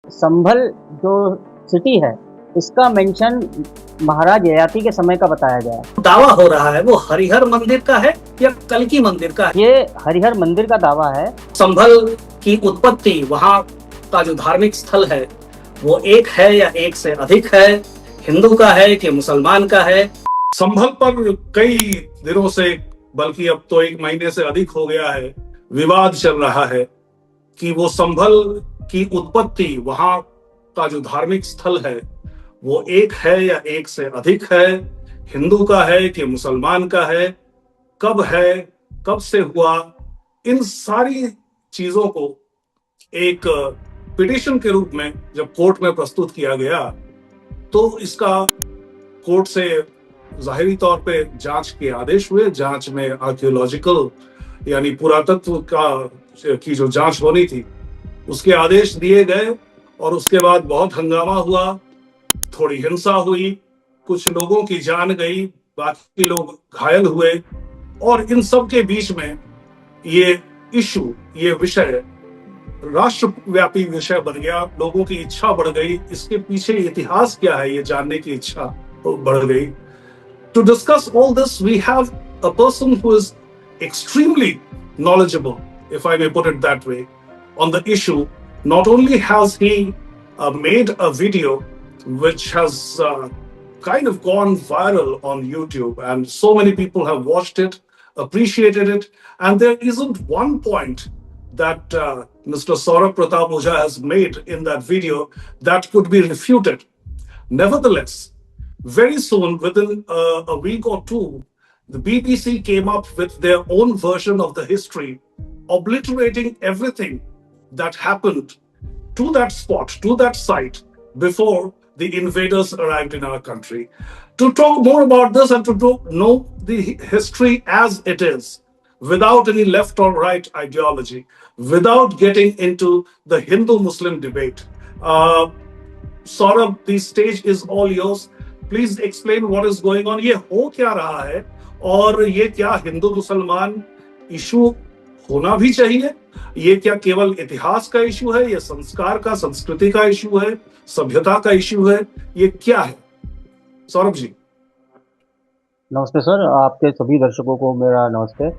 संभल जो सिटी है, इसका मेंशन महाराज ययाति के समय का बताया गया है। दावा हो रहा है वो हरिहर मंदिर का है या कल्की मंदिर का है? ये हरिहर मंदिर का दावा है। संभल की उत्पत्ति, वहाँ का जो धार्मिक स्थल है वो एक है या एक से अधिक है? हिंदू का है कि मुसलमान का है? संभल पर कई दिनों से, बल्कि अब तो एक महीने से अधिक हो गया है, विवाद चल रहा है कि वो संभल की उत्पत्ति, वहां का जो धार्मिक स्थल है वो एक है या एक से अधिक है? हिंदू का है कि मुसलमान का है? कब है, कब से हुआ? इन सारी चीजों को एक पिटीशन के रूप में जब कोर्ट में प्रस्तुत किया गया तो इसका कोर्ट से जाहिरी तौर पे जांच के आदेश हुए। जांच में आर्कियोलॉजिकल यानी पुरातत्व की जो जांच होनी थी उसके आदेश दिए गए और उसके बाद बहुत हंगामा हुआ, थोड़ी हिंसा हुई, कुछ लोगों की जान गई, बाकी लोग घायल हुए। और इन सब के बीच में ये इशू, ये विषय राष्ट्रव्यापी विषय बन गया। लोगों की इच्छा बढ़ गई, इसके पीछे इतिहास क्या है ये जानने की इच्छा बढ़ गई। To discuss all this, we have a person who is extremely knowledgeable, if I may put it that way, on the issue. Not only has he made a video which has kind of gone viral on YouTube, and so many people have watched it, appreciated it, and there isn't one point that Mr. Saurabh Pratap Ojha has made in that video that could be refuted. Nevertheless, very soon, within a week or two, the BBC came up with their own version of the history, obliterating everything that happened to that spot, to that site, before the invaders arrived in our country. To talk more about this and to know the history as it is, without any left or right ideology, without getting into the Hindu-Muslim debate. Saurabh, the stage is all yours. Please explain what is going on. ये हो क्या रहा है और ये क्या हिंदू मुसलमान issue होना भी चाहिए? ये क्या केवल इतिहास का इशू है? ये संस्कार का, संस्कृति का इशू है? सभ्यता का इशू है? ये क्या है? सौरभ जी। नमस्ते सर, आपके सभी दर्शकों को मेरा नमस्ते।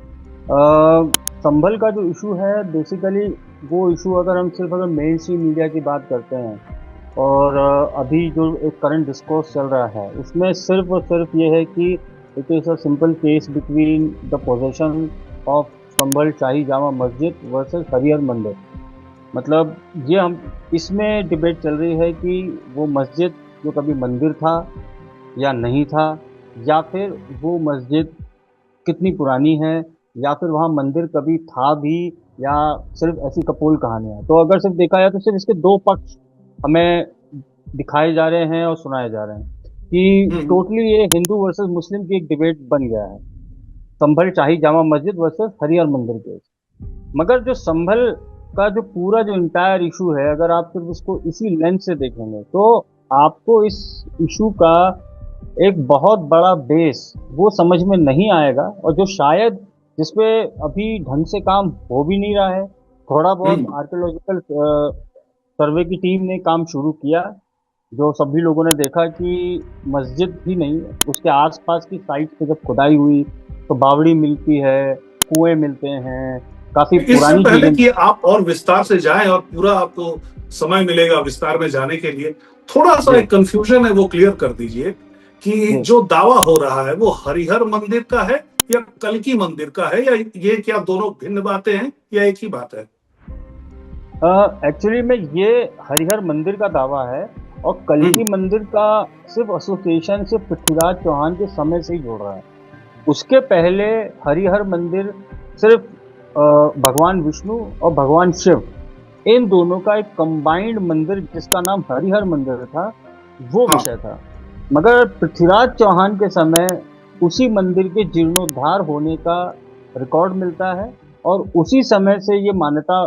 संभल का जो इशू है, बेसिकली वो इशू अगर मेन स्ट्रीम मीडिया की बात करते हैं और अभी जो एक करंट डिस्कोर्स चल रहा है उसमें सिर्फ और सिर्फ ये है कि it is a simple case between the possession of Sambhal Shahi Jama Masjid versus Harihar मंदिर। मतलब ये हम इसमें डिबेट चल रही है कि वो मस्जिद जो कभी मंदिर था या नहीं था, या फिर वो मस्जिद कितनी पुरानी है, या फिर वहाँ मंदिर कभी था भी, या सिर्फ ऐसी कपोल कहानियाँ। तो अगर सिर्फ देखा जाए तो सिर्फ इसके दो पक्ष हमें दिखाए जा रहे हैं और सुनाए जा रहे हैं कि टोटली ये हिंदू वर्सेस मुस्लिम की एक डिबेट बन गया है, संभल शाही जामा मस्जिद वर्सेस हरिहर मंदिर के। मगर जो संभल का जो पूरा जो इंटायर इशू है, अगर आप सिर्फ उसको इसी लेंस से देखेंगे तो आपको इस इशू का एक बहुत बड़ा बेस वो समझ में नहीं आएगा, और जो शायद जिसपे अभी ढंग से काम हो भी नहीं रहा है। थोड़ा बहुत आर्कियोलॉजिकल सर्वे की टीम ने काम शुरू किया, जो सभी लोगों ने देखा कि मस्जिद ही नहीं, उसके आसपास की साइट पे जब खुदाई हुई तो बावड़ी मिलती है, कुएं मिलते हैं, काफी पुरानी पहले चीजें। कि आप और विस्तार से जाएं और पूरा आपको समय मिलेगा विस्तार में जाने के लिए, थोड़ा सा एक कंफ्यूजन है वो क्लियर कर दीजिए कि जो दावा हो रहा है वो हरिहर मंदिर का है या कल्की मंदिर का है, या ये क्या दोनों भिन्न बातें हैं या एक ही बात है? एक्चुअली में ये हरिहर मंदिर का दावा है, और कल्की मंदिर का सिर्फ एसोसिएशन सिर्फ पृथ्वीराज चौहान के समय से ही जोड़ रहा है। उसके पहले हरिहर मंदिर सिर्फ भगवान विष्णु और भगवान शिव, इन दोनों का एक कंबाइंड मंदिर जिसका नाम हरिहर मंदिर था, वो विषय था। मगर पृथ्वीराज चौहान के समय उसी मंदिर के जीर्णोद्धार होने का रिकॉर्ड मिलता है, और उसी समय से ये मान्यता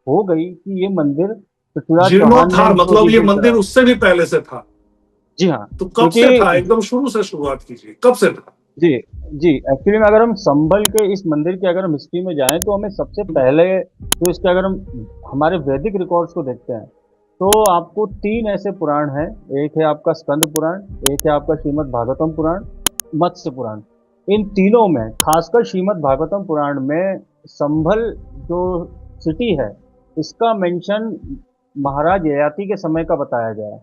हो गई कि ये मंदिर पृथ्वीराज चौहान ने, मतलब ये मंदिर उससे भी पहले से था? जी हाँ। तो कब से था? एकदम शुरू से शुरुआत कीजिए, कब से था? जी जी, एक्चुअली में अगर हम संभल के इस मंदिर की अगर हम हिस्ट्री में जाएं तो हमें सबसे पहले तो इसके अगर हम हमारे वैदिक रिकॉर्ड्स को देखते हैं तो आपको तीन ऐसे पुराण हैं। एक है आपका स्कंद पुराण, एक है आपका श्रीमद् भागवतम पुराण, मत्स्य पुराण। इन तीनों में खासकर श्रीमद् भागवतम पुराण में संभल जो सिटी है इसका मेंशन महाराज ययाति के समय का बताया गया है।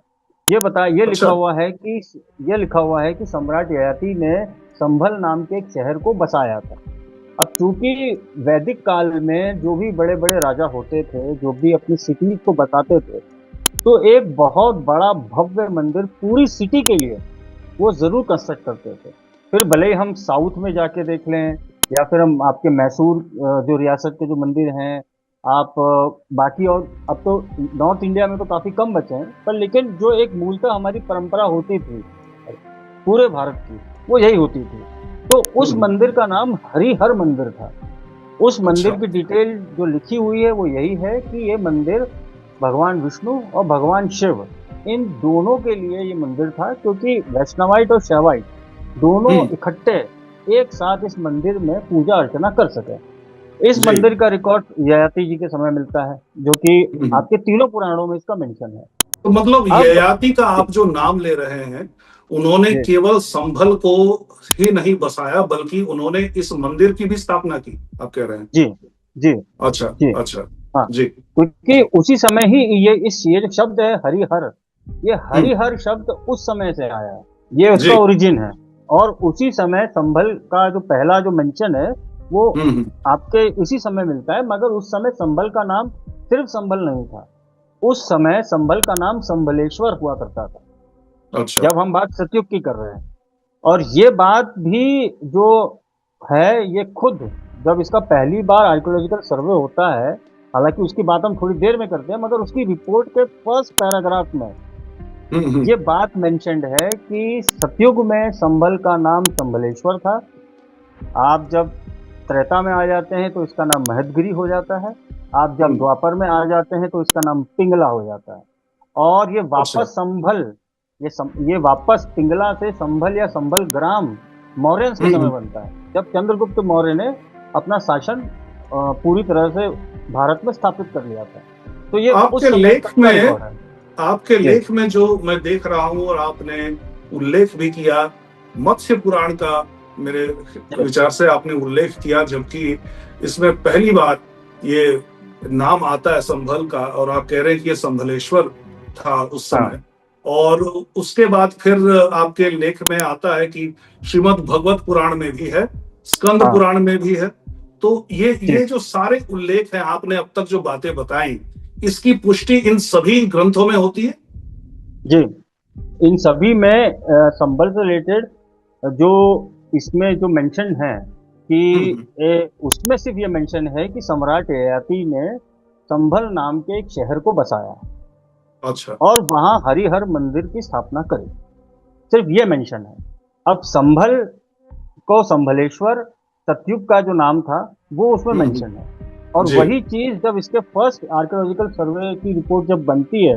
ये लिखा अच्छा। हुआ है कि ये लिखा हुआ है कि सम्राट ययाति ने संभल नाम के एक शहर को बसाया था। अब चूंकि वैदिक काल में जो भी बड़े बड़े राजा होते थे, जो भी अपनी सिटी को बताते थे, तो एक बहुत बड़ा भव्य मंदिर पूरी सिटी के लिए वो जरूर कंस्ट्रक्ट करते थे। फिर भले ही हम साउथ में जाके देख लें या फिर हम आपके मैसूर जो रियासत के जो मंदिर हैं, आप बाकी और अब तो नॉर्थ इंडिया में तो काफी कम बचे हैं, पर लेकिन जो एक मूलतः हमारी परंपरा होती थी पूरे भारत की, वो यही होती थी। तो उस मंदिर का नाम हरिहर मंदिर था। उस मंदिर अच्छा। की डिटेल जो लिखी हुई है वो यही है कि ये मंदिर भगवान विष्णु और भगवान शिव इन दोनों के लिए ये मंदिर था, क्योंकि वैष्णवाइट और शैवाइट दोनों हम्म। इकट्ठे एक साथ इस मंदिर में पूजा अर्चना कर सके। इस जी। मंदिर का रिकॉर्ड ययाति जी के समय मिलता है, जो कि हम्म। आपके तीनों पुराणों में इसका मेंशन है। तो मतलब अब ययाति का आप जो नाम ले रहे हैं, उन्होंने जी केवल संभल को ही नहीं बसाया बल्कि उन्होंने इस मंदिर की भी स्थापना की, आप कह रहे हैं? जी जी अच्छा। जी अच्छा। हाँ, जी। क्योंकि उसी समय ही ये जो शब्द है हरिहर, ये हम्म। हरिहर शब्द उस समय से आया है, ये उसका जी। ओरिजिन है। और उसी समय संभल का जो पहला जो मेंशन है वो हम्म। आपके इसी समय मिलता है। मगर उस समय संभल का नाम सिर्फ संभल नहीं था, उस समय संभल का नाम संभलेश्वर हुआ करता था, अच्छा। जब हम बात सतयुग की कर रहे हैं। और ये बात भी जो है ये खुद जब इसका पहली बार आर्कियोलॉजिकल सर्वे होता है, हालांकि उसकी बात हम थोड़ी देर में करते हैं, मगर उसकी रिपोर्ट के फर्स्ट पैराग्राफ में हम्म। ये बात मेंशन्ड है कि सतयुग में संभल का नाम संभलेश्वर था। आप जब त्रेता में आ जाते हैं तो इसका नाम महदगिरी हो जाता है। आप जब हम्म। द्वापर में आ जाते हैं तो इसका नाम पिंगला हो जाता है। और ये अच्छा। वापस संभल, ये वापस पिंगला से संभल या संभल ग्राम मौर्यंस के समय हम्म। बनता है, जब चंद्रगुप्त मौर्य ने अपना शासन पूरी तरह से भारत में स्थापित कर लिया था। तो ये आपके उस समय लेख तक का में रिकॉर्ड है। आपके जी लेख में जो मैं देख रहा हूं और आपने उल्लेख भी किया मत्स्य पुराण का, मेरे जी विचार से आपने उल्लेख किया, जबकि इसमें पहली बार ये नाम आता है संभल का, और आप कह रहे हैं कि ये संभलेश्वर था उस हाँ समय। और उसके बाद फिर आपके लेख में आता है कि श्रीमद् भगवत पुराण में भी है, स्कंद हाँ पुराण में भी है। तो जी ये जो सारे उल्लेख हैं, आपने अब तक जो बातें बताई, इसकी पुष्टि इन सभी ग्रंथों में होती है? जी इन सभी में संभल से रिलेटेड जो इसमें जो मेंशन है कि हम्म। उसमें सिर्फ ये मेंशन है कि सम्राट ययाति ने संभल नाम के एक शहर को बसाया अच्छा। और वहां हरिहर मंदिर की स्थापना करी, सिर्फ ये मेंशन है। अब संभल को संभलेश्वर सतयुग का जो नाम था वो उसमें मेंशन है। और जी। वही चीज जब इसके फर्स्ट आर्कियोलॉजिकल सर्वे की रिपोर्ट जब बनती है,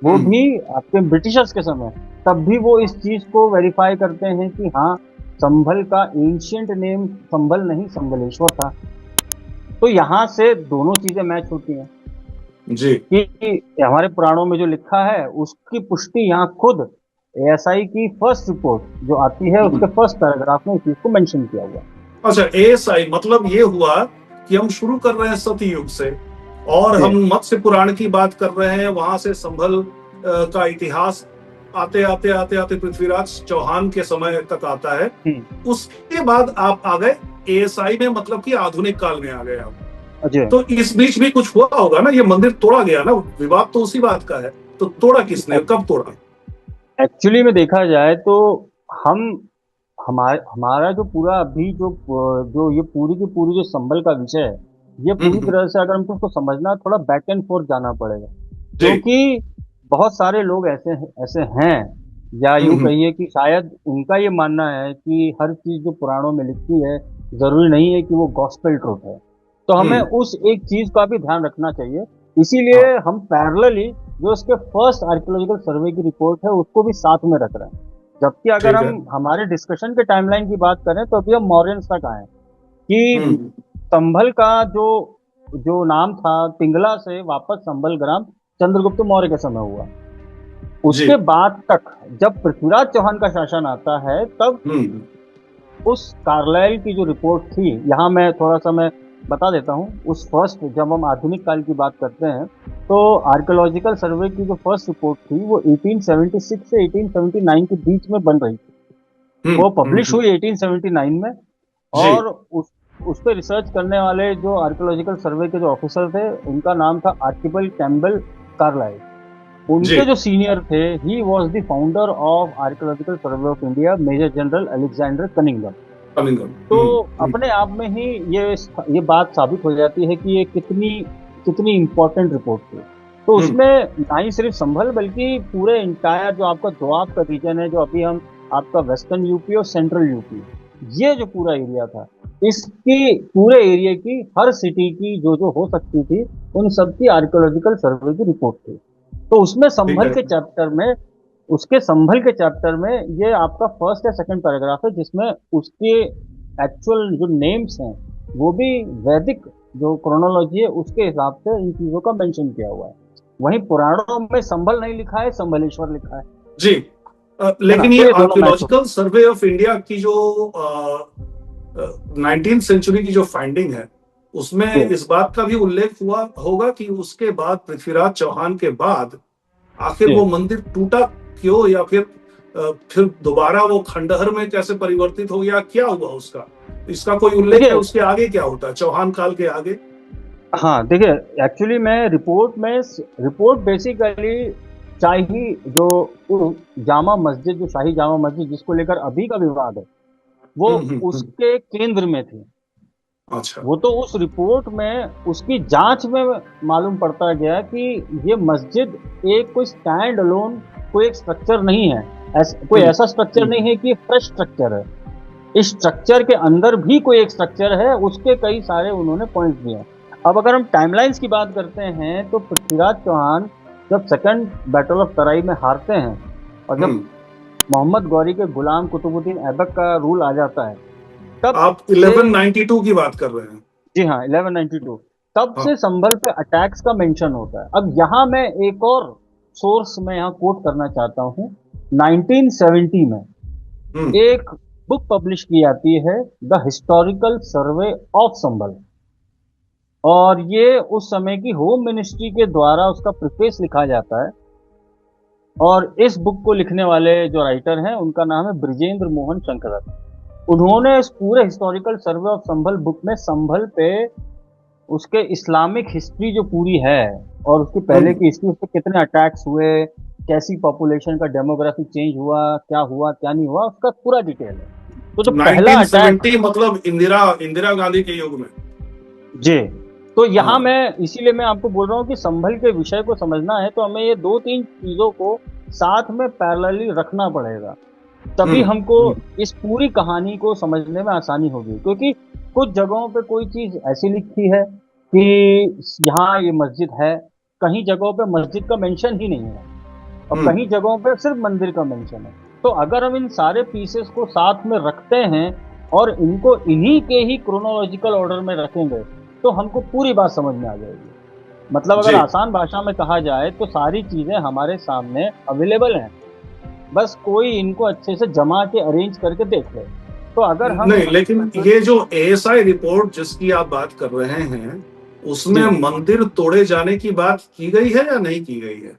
वो हम्म। भी आपके ब्रिटिशर्स के समय, तब भी वो इस चीज को वेरीफाई करते हैं कि हाँ, संभल का एंशियंट नेम संभल नहीं संभलेश्वर था। तो यहाँ से दोनों चीजें मैच होती हैं जी। कि हमारे पुराणों में जो लिखा है उसकी पुष्टि यहाँ खुद एएसआई की फर्स्ट रिपोर्ट जो आती है उसके फर्स्ट पैराग्राफ में इस चीज को मेंशन किया हुआ है। अच्छा, एएसआई मतलब ये हुआ कि हम शुरू कर रहे हैं सतयुग से, और जी हम मत्स्य पुराण की बात कर रहे हैं, वहां से संभल का इतिहास आते आते आते आते पृथ्वीराज चौहान के समय तक आता है। हम्म, उसके बाद आप आ गए एएसआई में, मतलब कि आधुनिक काल में आ गए आप। जी तो इस बीच भी कुछ हुआ होगा ना, ये मंदिर तोड़ा गया ना, विवाद तो उसी बात का है। तो तोड़ा किसने, कब तोड़ा? एक्चुअली में देखा जाए तो हम हमारा जो पूरा अभी जो जो ये पूरी की पूरी जो संभल का विषय है, ये पूरी हम्म। तरह से अगर हमको उसको समझना थोड़ा बैक एंड फोर्थ जाना पड़ेगा। जी। क्योंकि बहुत सारे लोग ऐसे ऐसे हैं, या यूं हम्म। कहिए कि शायद उनका ये मानना है कि हर चीज जो पुराणों में लिखी है जरूरी नहीं है कि वो गॉस्पेल ट्रुथ है। तो हमें हम्म। उस एक चीज का भी ध्यान रखना चाहिए। इसीलिए हाँ। हम पैरेलली जो इसके फर्स्ट आर्कियोलॉजिकल सर्वे की रिपोर्ट है उसको भी साथ में रख रहे हैं। जबकि अगर ठीक हम है। हमारे डिस्कशन के टाइमलाइन की बात करें तो अभी हम मौर्यंस तक आए कि हम्म। संभल का जो जो नाम था पिंगला से वापस संभल ग्राम चंद्रगुप्त मौर्य के समय हुआ। जी। उसके बाद तक जब पृथ्वीराज चौहान का शासन आता है, तब हम्म। उस कार्लाइल की जो रिपोर्ट थी, यहाँ मैं थोड़ा सा मैं बता देता हूँ। उस फर्स्ट, जब हम आधुनिक काल की बात करते हैं, तो आर्कियोलॉजिकल सर्वे की जो फर्स्ट रिपोर्ट थी वो 1876 से 1879 के बीच में बन रही थी। वो पब्लिश हम्म। हुई 1879 में। जी और उस पे रिसर्च करने वाले जो आर्कियोलॉजिकल सर्वे के जो ऑफिसर थे, उनका नाम था आर्चिबल्ड कैम्पबेल कार्लाइल। जी। उनके जो सीनियर थे, he was the founder of archaeological survey of India, major general Alexander Cunningham. कलिंगम। तो अपने आप में ही ये बात साबित हो जाती है कि ये कितनी कितनी इंपॉर्टेंट रिपोर्ट थी। तो हम्म। उसमें ना ही सिर्फ संभल, बल्कि पूरे इंटायर जो आपका दोआब का रीजन है, जो अभी हम आपका वेस्टर्न यूपी और सेंट्रल यूपी, ये जो पूरा एरिया था, इसकी पूरे एरिया की हर सिटी की जो जो हो सकती थी, उन सब की आर्कियोलॉजिकल सर्वे की रिपोर्ट थी। तो उसमें ठीक संभल है। के चैप्टर में, उसके संभल के चैप्टर में ये आपका फर्स्ट या सेकंड पैराग्राफ है, जिसमें उसके एक्चुअल जो नेम्स हैं, वो भी वैदिक जो क्रोनोलॉजी है उसके हिसाब से इन चीजों का मेंशन किया हुआ है। वहीं पुराणों में संभल नहीं लिखा है, संभलेश्वर लिखा जी। है ना। लेकिन ये तो ये दोनों मैच हो। आर्कियोलॉजिकल सर्वे ऑफ इंडिया की जो 19th सेंचुरी की जो फाइंडिंग है, उसमें जी इस बात का भी उल्लेख हुआ होगा कि उसके बाद पृथ्वीराज चौहान के बाद आखिर जी। वो मंदिर टूटा क्यों, या फिर दोबारा वो खंडहर में कैसे परिवर्तित हो गया, क्या हुआ उसका? इसका कोई उल्लेख है? देखिए, उसके आगे क्या होता है, चौहान काल के आगे? हाँ देखिए, एक्चुअली मैं रिपोर्ट बेसिकली शाही जो जामा मस्जिद, जो शाही जामा मस्जिद जिसको लेकर अभी का विवाद है, वो हम्म। उसके केंद्र में थी। अच्छा। वो तो उस रिपोर्ट में, उसकी जांच में मालूम पड़ता गया कि ये मस्जिद एक कोई स्टैंड अलोन कोई एक स्ट्रक्चर नहीं है। कोई हम्म। ऐसा स्ट्रक्चर नहीं है कि फ्रेश स्ट्रक्चर है। इस स्ट्रक्चर के अंदर भी कोई एक स्ट्रक्चर है, उसके कई सारे उन्होंने पॉइंट्स दिए हैं। अब अगर हम टाइमलाइंस की बात करते हैं, तो पृथ्वीराज चौहान जब सेकंड बैटल ऑफ तराई में हारते हैं, और जब हम्म। मोहम्मद गौरी के गुलाम कुतुबुद्दीन ऐबक का रूल आ जाता है, तब आप से, 1192 की बात कर रहे हैं? जी हाँ, 1192, तब हाँ। से संभल पे अटैक्स का मेंशन होता है। अब यहाँ मैं एक और सोर्स में यहाँ कोट करना चाहता हूँ। 1970 में हम्म। एक बुक पब्लिश की जाती है, द हिस्टोरिकल सर्वे ऑफ संभल। और ये उस समय की होम मिनिस्ट्री के द्वारा उसका प्रिफेस लिखा जाता है। और इस बुक को लिखने वाले जो राइटर हैं, उनका नाम है ब्रिजेंद्र मोहन शंकर। उन्होंने इस पूरे historical survey of Sambhal book में संभल पे उसके इस्लामिक हिस्ट्री जो पूरी है, और उसकी पहले हम्म। की हिस्ट्री, उससे कितने अटैक्स हुए, कैसी पॉपुलेशन का डेमोग्राफी चेंज हुआ क्या नहीं हुआ, उसका पूरा डिटेल है। तो जो पहला अटैक, 1970 मतलब इंदिरा इंदिरा गांधी के युग में? जी, तो यहाँ हाँ। मैं इसीलिए मैं आपको बोल रहा हूँ कि संभल के विषय को समझना है तो हमें ये दो तीन चीजों को साथ में पैरेलली रखना पड़ेगा, तभी हमको हम्म। इस पूरी कहानी को समझने में आसानी होगी। क्योंकि कुछ जगहों पे कोई चीज ऐसी लिखी है कि यहाँ ये मस्जिद है, कहीं जगहों पे मस्जिद का मेंशन ही नहीं है, और हम्म। कहीं जगहों पे सिर्फ मंदिर का मेंशन है। तो अगर हम इन सारे पीसेस को साथ में रखते हैं और इनको इन्हीं के ही क्रोनोलॉजिकल ऑर्डर में रखेंगे, तो हमको पूरी बात समझ में आ जाएगी। मतलब अगर जी। आसान भाषा में कहा जाए, तो सारी चीजें हमारे सामने अवेलेबल हैं, बस कोई इनको अच्छे से जमा के अरेंज करके देख ले। तो अगर हम, नहीं, लेकिन ये जो एएसआई रिपोर्ट जिसकी आप बात कर रहे हैं, उसमें जी, मंदिर तोड़े जाने की बात की गई है या नहीं की गई है?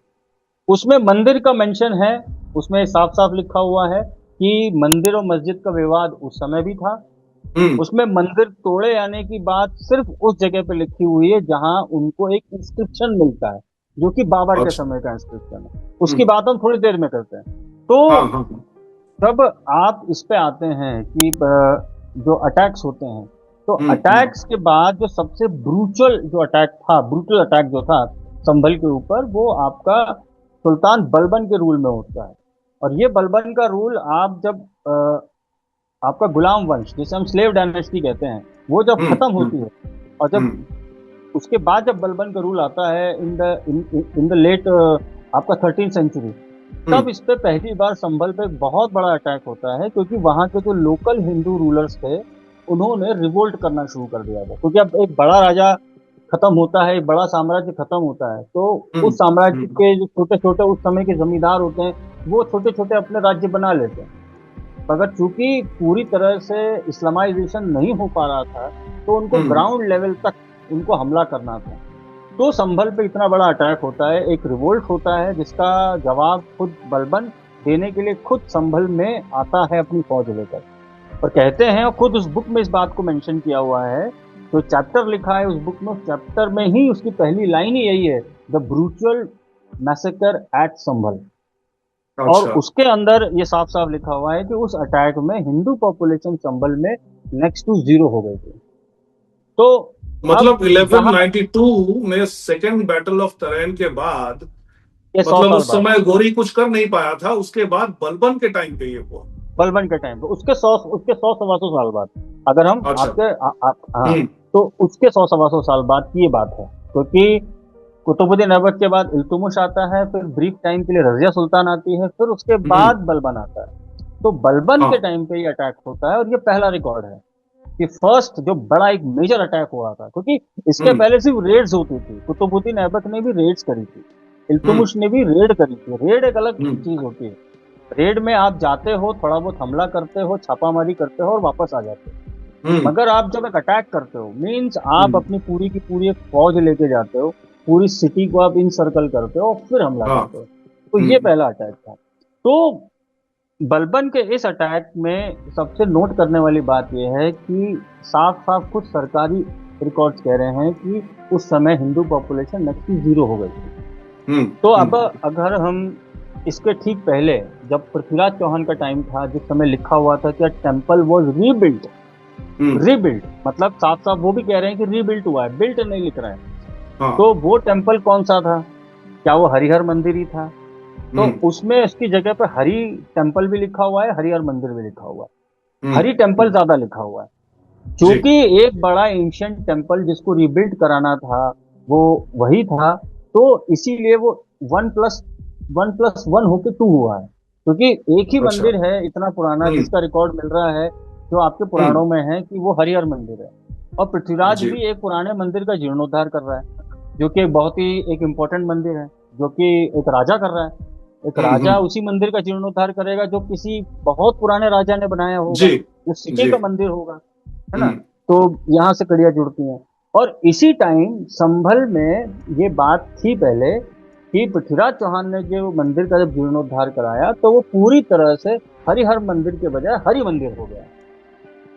उसमें मंदिर का मेंशन है। उसमें साफ साफ लिखा हुआ है कि मंदिर और मस्जिद का विवाद उस समय भी था। हम्म। उसमें मंदिर तोड़े जाने की बात सिर्फ उस जगह पे लिखी हुई है जहां उनको एक इंस्क्रिप्शन मिलता है, जो कि बाबर के अच्छा। समय का इंस्क्रिप्शन है। उसकी हम्म। बात हम थोड़ी देर में करते हैं। तो हाँ हाँ हाँ। जब आप इस पे आते हैं कि जो अटैक्स होते हैं, तो हम्म। अटैक्स के बाद जो सबसे ब्रूटल जो अटैक था, ब्रूटल अटैक जो था संभल के ऊपर, वो आपका सुल्तान बलबन के रूल में होता है। और ये बलबन का रूल, आप जब आपका गुलाम वंश, जिसे हम स्लेव डायनेस्टी कहते हैं, वो जब हम्म। खत्म हम्म। होती है, और जब हम्म। उसके बाद जब बलबन का रूल आता है इन द लेट आपका 13th सेंचुरी, हम्म। तब इस पे पहली बार संभल पे बहुत बड़ा अटैक होता है। क्योंकि वहां के जो लोकल हिंदू रूलर्स थे, उन्होंने रिवोल्ट करना शुरू कर दिया था। क्योंकि अब एक बड़ा राजा खत्म होता है, एक बड़ा साम्राज्य खत्म होता है, तो हम्म, उस साम्राज्य हम्म, के जो छोटे छोटे उस समय के जमींदार होते हैं, वो छोटे छोटे अपने राज्य बना लेते हैं। मगर चूंकि पूरी तरह से इस्लामाइजेशन नहीं हो पा रहा था, तो उनको हम्म, ग्राउंड लेवल तक उनको हमला करना था। तो संभल पे इतना बड़ा अटैक होता है, एक रिवोल्ट होता है, जिसका जवाब खुद बलबन देने के लिए खुद संभल में आता है अपनी फौज लेकर। और कहते हैं, और खुद उस बुक में इस बात को मेंशन किया हुआ है, जो चैप्टर लिखा है उस बुक में, उस चैप्टर में ही उसकी पहली लाइन ही यही है, द ब्रूचुअल मैसेकर एट संभल। और अच्छा। उसके अंदर ये साफ साफ लिखा हुआ है कि उस अटैक में हिंदू पॉपुलेशन संभल में नेक्स्ट टू जीरो हो गई थी। तो अब मतलब यहाँ 1192 में सेकेंड बैटल ऑफ तरैन के बाद, ये सौ मतलब साल उस बाद, समय गोरी कुछ कर नहीं पाया था, उसके बाद बलबन के टाइम पे ये हुआ। बलबन के टाइम पे, उसके सौ सवा सौ साल बाद, अगर हम अच्छा। आपके हाँ, हम्म, तो उसके सौ सवा सौ साल बाद की ये बात है। क्योंकि कुतुबुद्दीन ऐबक के बाद इल्तुमिश आता है, फिर ब्रीफ टाइम के लिए रजिया सुल्तान आती है, फिर उसके हम्म, बाद बलबन आता है। तो बलबन के हाँ, टाइम पे ये अटैक होता है, और ये पहला रिकॉर्ड है कि फर्स्ट जो बड़ा एक मेजर अटैक हुआ था। क्योंकि इसके हम्म, पहले सिर्फ रेड्स होती थी, कुतुबुद्दीन ऐबक ने भी रेड्स करी थी, हम्म, इल्तुमिश ने भी रेड करी थी। रेड एक अलग हम्म, चीज होती है। रेड में आप जाते हो, थोड़ा बहुत हमला करते हो, छापामारी करते हो और वापस आ जाते हो। हम्म, मगर आप जब एक अटैक करते हो, मीन्स आप हम्म, अपनी पूरी की पूरी एक फौज लेके जाते हो, पूरी सिटी को आप इन सर्कल करते हो और फिर हमला हाँ, करते हो। तो ये हम्म, पहला अटैक था। तो बलबन के इस अटैक में सबसे नोट करने वाली बात यह है कि साफ साफ कुछ सरकारी रिकॉर्ड्स कह रहे हैं कि उस समय Hindu population next to zero हो गई थी। हम्म, तो अब अगर हम इसके ठीक पहले, जब पृथ्वीराज चौहान का टाइम था, जिस समय लिखा हुआ था कि temple was rebuilt, hmm, rebuilt मतलब साफ साफ वो भी कह रहे हैं कि रीबिल्ट हुआ है, बिल्ट नहीं लिख रहे हैं। हाँ, तो वो टेम्पल कौन सा था? क्या वो हरिहर मंदिर ही था? तो हम्म, उसमें उसकी जगह पे हरि टेम्पल भी लिखा हुआ है, हरिहर मंदिर भी लिखा हुआ है। हम्म, हरि टेम्पल ज्यादा लिखा हुआ है, जी, क्योंकि एक बड़ा एंशियंट टेम्पल जिसको रिबिल्ड कराना था, वो वही था। तो इसीलिए वो वन प्लस वन होके टू हुआ है, क्योंकि एक ही अच्छा, मंदिर है इतना पुराना हम्म, जिसका रिकॉर्ड मिल रहा है, जो आपके हम्म, पुराणों में है कि वो हरिहर मंदिर है। और पृथ्वीराज जी, भी एक पुराने मंदिर का जीर्णोद्धार कर रहा है, जो कि एक बहुत ही एक इम्पोर्टेंट मंदिर है, जो कि एक राजा कर रहा है। एक हम्म, राजा उसी मंदिर का जीर्णोद्धार करेगा जो किसी बहुत पुराने राजा ने बनाया जी, होगा, जो सिटी जी, का मंदिर होगा, है ना। हम्म, तो यहाँ से कड़ियाँ जुड़ती हैं। और इसी टाइम संभल में ये बात थी पहले कि पृथ्वीराज चौहान ने जो मंदिर का जब जीर्णोद्धार कराया, तो वो पूरी तरह से हरिहर मंदिर के बजाय हरि मंदिर हो गया।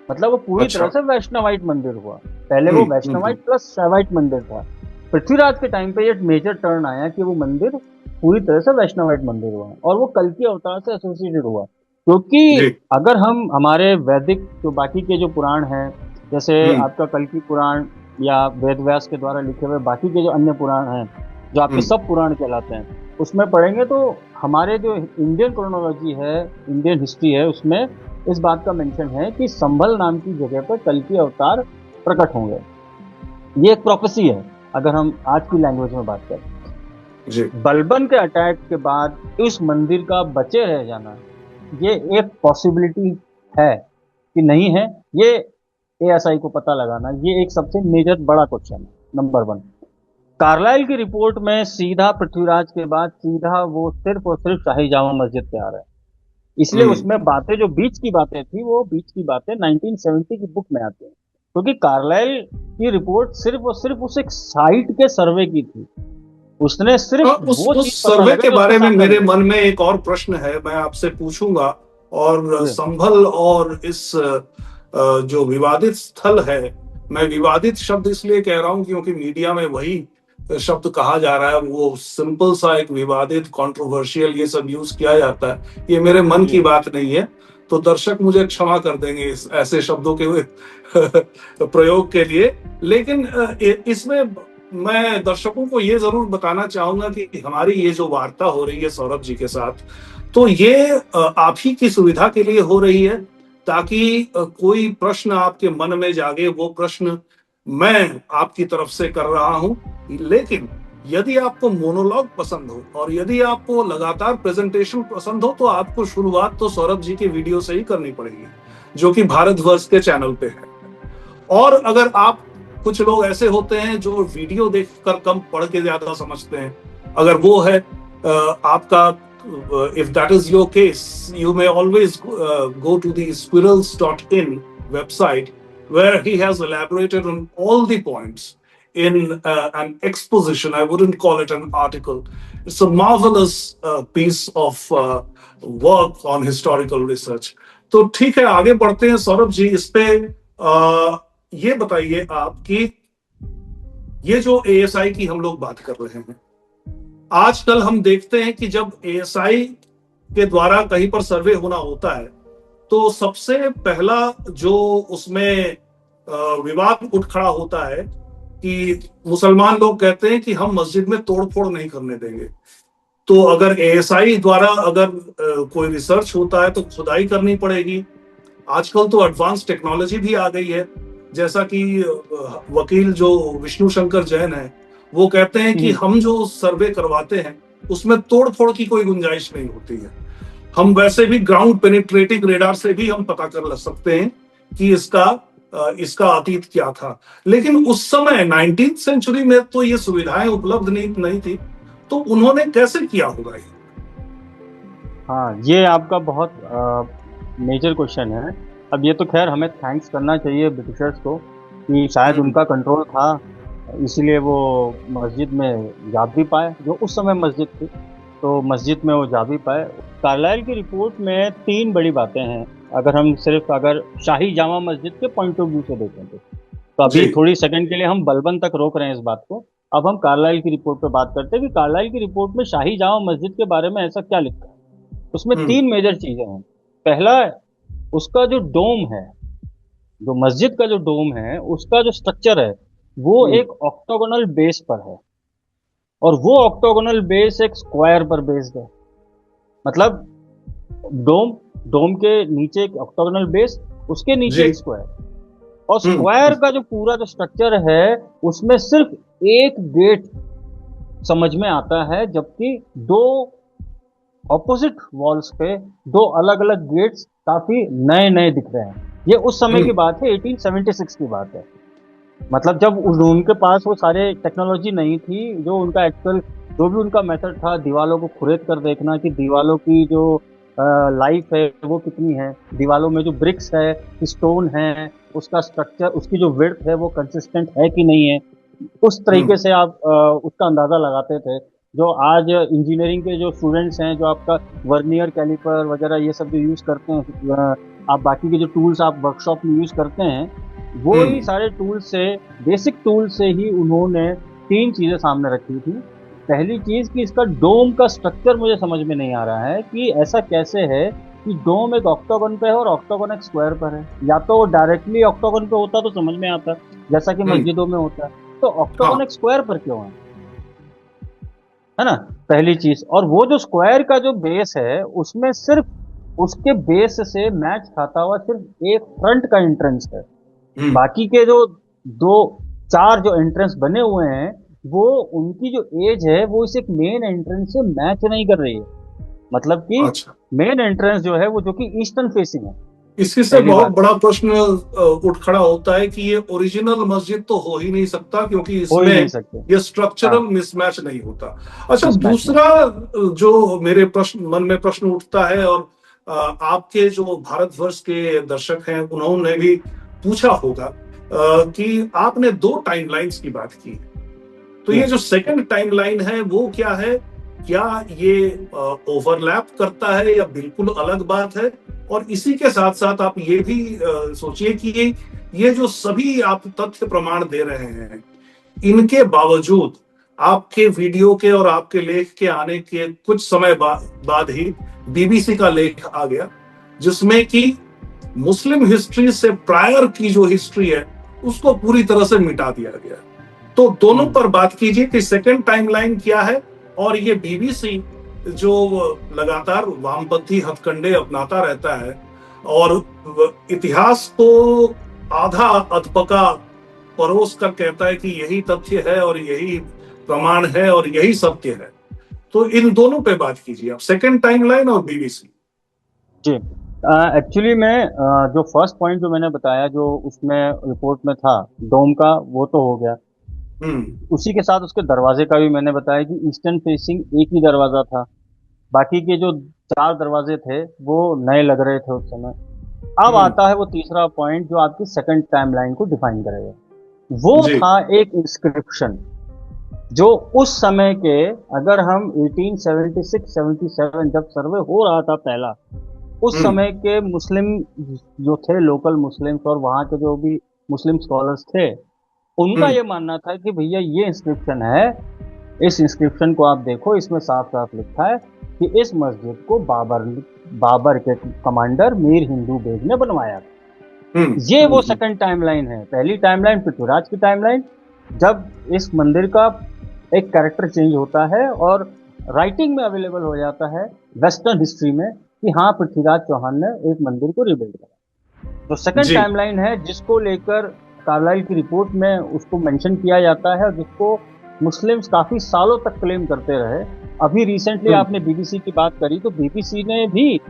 मतलब वो पूरी तरह अच्छा, से वैष्णवाइट मंदिर हुआ। पहले वो हम्म, वैष्णवाइट प्लस शैवाइट मंदिर था। पृथ्वीराज के टाइम पे ये मेजर टर्न आया कि वो मंदिर पूरी तरह से वैष्णवाइट मंदिर हुआ, और वो कल्कि अवतार से एसोसिएटेड हुआ। क्योंकि जी, अगर हम हमारे वैदिक जो बाकी के जो पुराण हैं, जैसे हम्म, आपका कल्कि पुराण या वेद व्यास के द्वारा लिखे हुए बाकी के जो अन्य पुराण हैं, जो आपके हम्म, सब पुराण कहलाते हैं, उसमें पढ़ेंगे तो हमारे जो इंडियन क्रोनोलॉजी है, इंडियन हिस्ट्री है, उसमें इस बात का मेंशन है कि संभल नाम की जगह पर कल्कि अवतार प्रकट होंगे। ये एक प्रोफेसी है, अगर हम आज की लैंग्वेज में बात करें। जी, बलबन के अटैक के बाद इस मंदिर का बचे रह जाना, ये एक पॉसिबिलिटी है कि नहीं है, ये एएसआई को पता लगाना, ये एक सबसे मेजर बड़ा क्वेश्चन है। नंबर वन, कार्लाइल की रिपोर्ट में सीधा पृथ्वीराज के बाद सीधा वो सिर्फ और सिर्फ शाही जामा मस्जिद पे आ रहा है। इसलिए हम्म, उसमें बातें, जो बीच की बातें थी, वो बीच की बातें 1970 की बुक में आती है। क्योंकि कार्लाइल की रिपोर्ट सिर्फ और सिर्फ उस एक साइट के सर्वे की थी, उसने सिर्फ वो उस चीज पता सर्वे लगा के जो उसके बारे में सामने मेरे मिली। मन में एक और प्रश्न है, मैं आपसे पूछूंगा। और जी संभल और इस जो विवादित स्थल है, मैं विवादित शब्द इसलिए कह रहा हूं क्योंकि मीडिया में वही शब्द कहा जा रहा है, वो सिंपल सा एक विवादित, कंट्रोवर्शियल, ये सब यूज किया जाता है। ये मेरे मन जी की बात नहीं है, तो दर्शक मुझे क्षमा कर देंगे इस ऐसे शब्दों के प्रयोग के लिए। लेकिन इसमें मैं दर्शकों को ये जरूर बताना चाहूंगा कि हमारी ये जो वार्ता हो रही है सौरभ जी के साथ, तो ये आप ही की सुविधा के लिए हो रही है, ताकि कोई प्रश्न आपके मन में जागे, वो प्रश्न मैं आपकी तरफ से कर रहा हूं। लेकिन यदि आपको मोनोलॉग पसंद हो और यदि आपको लगातार प्रेजेंटेशन पसंद हो, तो आपको शुरुआत तो सौरभ जी के वीडियो से ही करनी पड़ेगी, जो कि भारतवर्ष के चैनल पे है। और अगर आप कुछ लोग ऐसे होते हैं जो वीडियो देखकर कम पढ़ के ज्यादा समझते हैं। अगर वो है आपका, if that is your case, you may always go to the squirrels.in website, where he has elaborated on all the points in an exposition. I wouldn't call it an article. It's a marvelous piece of work on historical research. तो ठीक है, आगे बढ़ते हैं सौरभ जी। इस पे ये बताइए आप कि ये जो एएसआई की हम लोग बात कर रहे हैं, आजकल हम देखते हैं कि जब एएसआई के द्वारा कहीं पर सर्वे होना होता है तो सबसे पहला जो उसमें विवाद उठ खड़ा होता है कि मुसलमान लोग कहते हैं कि हम मस्जिद में तोड़फोड़ नहीं करने देंगे। तो अगर एएसआई द्वारा अगर कोई रिसर्च होता है तो खुदाई करनी पड़ेगी। आजकल तो एडवांस टेक्नोलॉजी भी आ गई है, जैसा कि वकील जो विष्णु शंकर जैन है वो कहते हैं कि हम जो सर्वे करवाते हैं उसमें तोड़फोड़ की कोई गुंजाइश नहीं होती है। हम वैसे भी ग्राउंड पेनिट्रेटिंग रेडार से भी हम पता कर सकते हैं कि इसका अतीत क्या था। लेकिन उस समय 19th सेंचुरी में तो ये सुविधाएं उपलब्ध नहीं थी, तो उन्होंने कैसे किया होगा ये? हाँ, ये आपका बहुत मेजर क्वेश्चन है। अब ये तो खैर हमें थैंक्स करना चाहिए ब्रिटिशर्स को कि शायद उनका कंट्रोल था, इसलिए वो मस्जिद में जा भी पाए, जो उस समय मस्जिद थी तो मस्जिद में वो जा भी पाए। कार्लाइल की रिपोर्ट में 3 बड़ी बातें हैं। अगर हम सिर्फ अगर शाही जामा मस्जिद के पॉइंट ऑफ व्यू से देखें तो अभी थोड़ी सेकंड के लिए हम बलबन तक रोक रहे हैं इस बात को। अब हम कार्लाइल की रिपोर्ट पे बात करते हैं कि कार्लाइल की रिपोर्ट में शाही जामा मस्जिद के बारे में ऐसा क्या लिखा है। उसमें 3 मेजर चीजें हैं। पहला, उसका जो डोम है, जो मस्जिद का जो डोम है, उसका जो स्ट्रक्चर है वो एक ऑक्टागोनल बेस पर है, और वो ऑक्टागोनल बेस एक स्क्वायर पर बेस्ड है। मतलब डोम के नीचे एक ऑक्टागोनल बेस, उसके नीचे एक स्क्वायर, और स्क्वायर का जो पूरा जो स्ट्रक्चर है उसमें सिर्फ एक गेट समझ में आता है, जबकि 2 ऑपोजिट वॉल्स पे 2 अलग अलग गेट्स काफी नए नए दिख रहे हैं। ये उस समय की बात है, 1876 की बात है। मतलब जब उनके पास वो सारे टेक्नोलॉजी नहीं थी, जो उनका एक्चुअल जो भी उनका मेथड था दीवालों को खुरेद कर देखना कि दीवालों की जो लाइफ है वो कितनी है, दीवालों में जो ब्रिक्स है, स्टोन है, उसका स्ट्रक्चर, उसकी जो विड्थ है वो कंसिस्टेंट है कि नहीं है, उस तरीके से आप उसका अंदाजा लगाते थे। जो आज इंजीनियरिंग के जो स्टूडेंट्स हैं, जो आपका वर्नियर कैलिपर वगैरह ये सब जो यूज करते हैं, आप बाकी के जो टूल्स आप वर्कशॉप में यूज करते हैं, वो ही सारे टूल्स से, बेसिक टूल्स से ही उन्होंने 3 चीजें सामने रखी थी। पहली चीज कि इसका डोम का स्ट्रक्चर मुझे समझ में नहीं आ रहा है कि ऐसा कैसे है कि डोम एक ऑक्टागन पे है और ऑक्टागन एक स्क्वायर पर है। या तो डायरेक्टली ऑक्टागन पे होता तो समझ में आता, जैसा कि मस्जिदों में होता है, तो ऑक्टागन एक स्क्वायर पर क्यों है ना, पहली चीज। और वो जो स्क्वायर का जो बेस है उसमें सिर्फ उसके बेस से मैच खाता हुआ सिर्फ एक फ्रंट का एंट्रेंस है। बाकी के जो 4 जो एंट्रेंस बने हुए हैं वो उनकी जो एज है वो इस एक मेन एंट्रेंस से मैच नहीं कर रही है। मतलब कि मेन एंट्रेंस जो है वो जो कि ईस्टर्न फेसिंग है। इसी से बहुत बड़ा प्रश्न उठ खड़ा होता है कि ये ओरिजिनल मस्जिद तो हो ही नहीं सकता, क्योंकि इसमें ये स्ट्रक्चरल मिसमैच नहीं होता। अच्छा, दूसरा जो मेरे मन में प्रश्न उठता है, और आपके जो भारतवर्ष के दर्शक हैं उन्होंने भी पूछा होगा कि आपने 2 टाइमलाइंस की बात की, तो ये जो सेकंड टाइमलाइन है वो क्या है? क्या ये ओवरलैप करता है या बिल्कुल अलग बात है? और इसी के साथ साथ आप ये भी सोचिए कि ये जो सभी आप तथ्य प्रमाण दे रहे हैं, इनके बावजूद आपके वीडियो के और आपके लेख के आने के कुछ समय बाद ही बीबीसी का लेख आ गया, जिसमें कि मुस्लिम हिस्ट्री से प्रायर की जो हिस्ट्री है उसको पूरी तरह से मिटा दिया गया। तो दोनों पर बात कीजिए कि सेकंड टाइमलाइन क्या है, और ये बीबीसी जो लगातार वामपंथी हथकंडे अपनाता रहता है और इतिहास को आधा अधपका परोस कर कहता है कि यही तथ्य है और यही प्रमाण है और यही सत्य है। तो इन दोनों पे बात कीजिए आप, सेकंड टाइमलाइन और बीबीसी। जी, एक्चुअली मैं जो फर्स्ट पॉइंट जो मैंने बताया जो उसमें रिपोर्ट में था डोम का, वो तो हो गया। हम्म। उसी के साथ उसके दरवाजे का भी मैंने बताया कि ईस्टर्न फेसिंग एक ही दरवाजा था। बाकी के जो चार दरवाजे थे वो नए लग रहे थे उस समय। अब हम्म। आता है वो तीसरा पॉइंट जो आपकी सेकंड टाइमलाइन को डिफाइन करेगा। वो जी। था एक इंस्क्रिप्शन जो उस समय के, अगर हम 1876-77 जब सर्वे हो रहा था पहला, उस हम्म। समय के मुस्लिम जो थे, लोकल मुस्लिम्स और वहाँ के जो भी मुस्लिम स्कॉलर्स थे, उनका हम्म। ये मानना था कि भैया ये इंस्क्रिप्शन है। इस इंस्क्रिप्शन को आप देखो, इसमें साफ साफ लिखा है कि इस मस्जिद को बाबर के कमांडर मीर हिंदू बेग ने बनवाया था। हम्म। ये वो हम्म। सेकंड टाइमलाइन है। पहली टाइमलाइन पृथ्वीराज की टाइमलाइन, जब इस मंदिर का एक कैरेक्टर चेंज होता है और राइटिंग में अवेलेबल हो जाता है वेस्टर्न हिस्ट्री में कि हाँ, पृथ्वीराज चौहान ने एक मंदिर को रिबिल्ड करा। जो सेकंड जी। टाइमलाइन है जिसको लेकर कार्लाइल की रिपोर्ट में उसको मेंशन किया जाता है और जिसको मुस्लिम्स काफी सालों तक क्लेम करते रहे। अभी रिसेंटली हम्म। आपने बीबीसी की बात करी, तो बीबीसी ने भी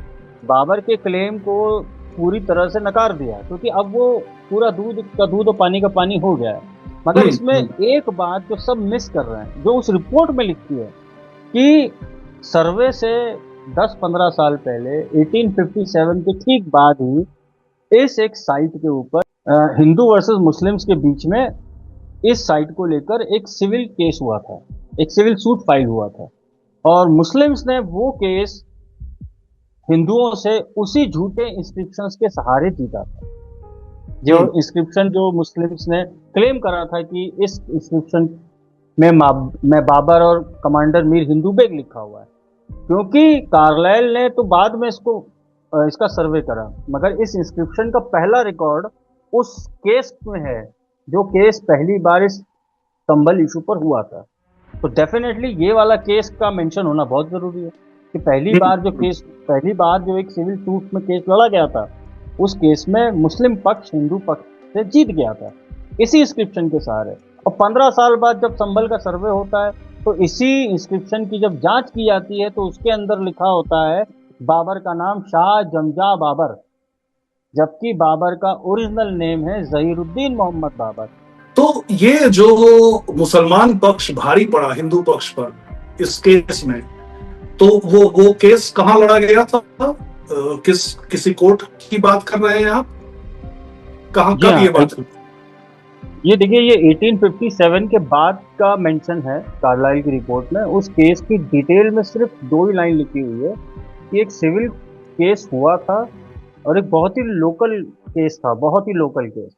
बाबर के क्लेम को पूरी तरह से नकार दिया, क्योंकि अब वो पूरा दूध का दूध और पानी का पानी हो गया है। मगर हम्म। इसमें हम्म। एक बात जो सब मिस कर रहे हैं, जो उस रिपोर्ट में लिखी है कि सर्वे से 10-15 साल पहले 1857 के ठीक बाद ही इस एक साइट के ऊपर हिंदू वर्सेस मुस्लिम्स के बीच में इस साइट को लेकर एक सिविल केस हुआ था, एक सिविल सूट फाइल हुआ था। और मुस्लिम्स ने वो केस हिंदुओं से उसी झूठे इंस्क्रिप्शंस के सहारे जीता था। जो हम्म। इंस्क्रिप्शन जो मुस्लिम्स ने क्लेम करा था कि इस इंस्क्रिप्शन में बाबर और कमांडर मीर हिंदू बेग लिखा हुआ है। क्योंकि कार्लाइल ने तो बाद में इसका सर्वे करा, मगर इस इंस्क्रिप्शन का पहला रिकॉर्ड उस केस में है, जो केस पहली बार इस संभल इशू पर हुआ था। तो डेफिनेटली ये वाला केस का मेंशन होना बहुत जरूरी है कि हम्म। पहली बार जो एक सिविल सूट में केस लड़ा गया था, उस केस में मुस्लिम पक्ष हिंदू पक्ष से जीत गया था इसी इंस्क्रिप्शन के सहारे। और 15 साल बाद जब संभल का सर्वे होता है, तो इसी इंस्क्रिप्शन की जब जांच की जाती है, तो उसके अंदर लिखा होता है बाबर का नाम शाह जमजा बाबर, जबकि बाबर का ओरिजिनल नेम है जहीरुद्दीन मोहम्मद बाबर। तो ये जो मुसलमान पक्ष भारी पड़ा हिंदू पक्ष पर इस केस में, तो वो केस कहाँ लड़ा गया था? किसी कोर्ट की बात कर रहे हैं आप? कहाँ, जी कब हाँ, ये बात? ये देखिए, ये 1857 के बाद का मेंशन है कार्लाइल की रिपोर्ट में। उस केस की डिटेल में सिर्फ दो ही लाइन लिखी हुई है कि एक सिविल केस हुआ था और एक बहुत ही लोकल केस था, बहुत ही लोकल केस,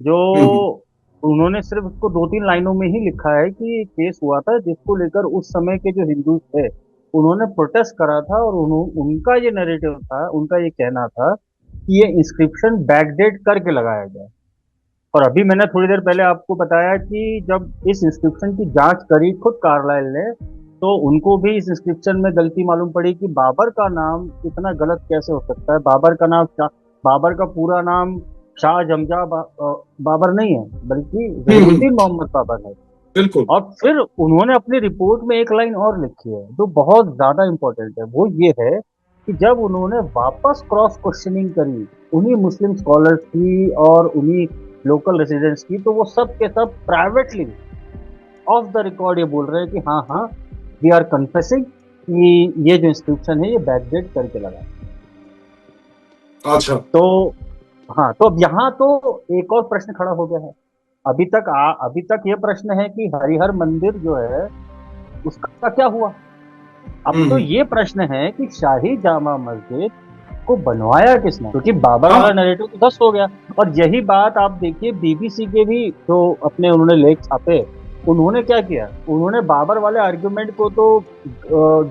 जो हम्म। उन्होंने सिर्फ उसको 2-3 लाइनों में ही लिखा है कि केस हुआ था जिसको लेकर उस समय के जो हिंदू थे उन्होंने प्रोटेस्ट करा था। और उनका ये नैरेटिव था, उनका ये कहना था कि ये इंस्क्रिप्शन बैकडेट करके लगाया गया। और अभी मैंने थोड़ी देर पहले आपको बताया कि जब इस इंस्क्रिप्शन की जांच करी खुद कार्लाइल ने, तो उनको भी इस इंस्क्रिप्शन में गलती मालूम पड़ी कि बाबर का नाम इतना गलत कैसे हो सकता है। बाबर का पूरा नाम शाह जमजा बाबर नहीं है, बल्कि हम्म। जहीरुद्दीन मोहम्मद बाबर है। बिल्कुल। और फिर उन्होंने अपनी रिपोर्ट में एक लाइन और लिखी है जो बहुत ज्यादा इंपॉर्टेंट है। वो ये है कि जब उन्होंने वापस क्रॉस क्वेश्चनिंग करी उन्हीं मुस्लिम स्कॉलर्स की और उन्हीं लोकल रेसिडेंट्स की, तो वो सब के सब प्राइवेटली ऑफ द रिकॉर्ड ये बोल रहे हैं कि हाँ हाँ, वी आर कन्फेसिंग कि ये जो इंस्क्रिप्शन है ये बैकडेट करके लगा। अच्छा। तो हाँ, तो अब यहाँ तो एक और प्रश्न खड़ा हो गया है। अभी तक ये प्रश्न है कि हरिहर मंदिर जो है उसका क्या हुआ। अब तो हम्म। ये प्रश्न है कि शाही जामा मस्जिद को बनवाया किसने, क्योंकि बाबर वाला हाँ। नैरेटिव तो 10 हो गया। और यही बात आप देखिए, बीबीसी के भी जो अपने उन्होंने लेख छापे, उन्होंने क्या किया, उन्होंने बाबर वाले आर्ग्यूमेंट को तो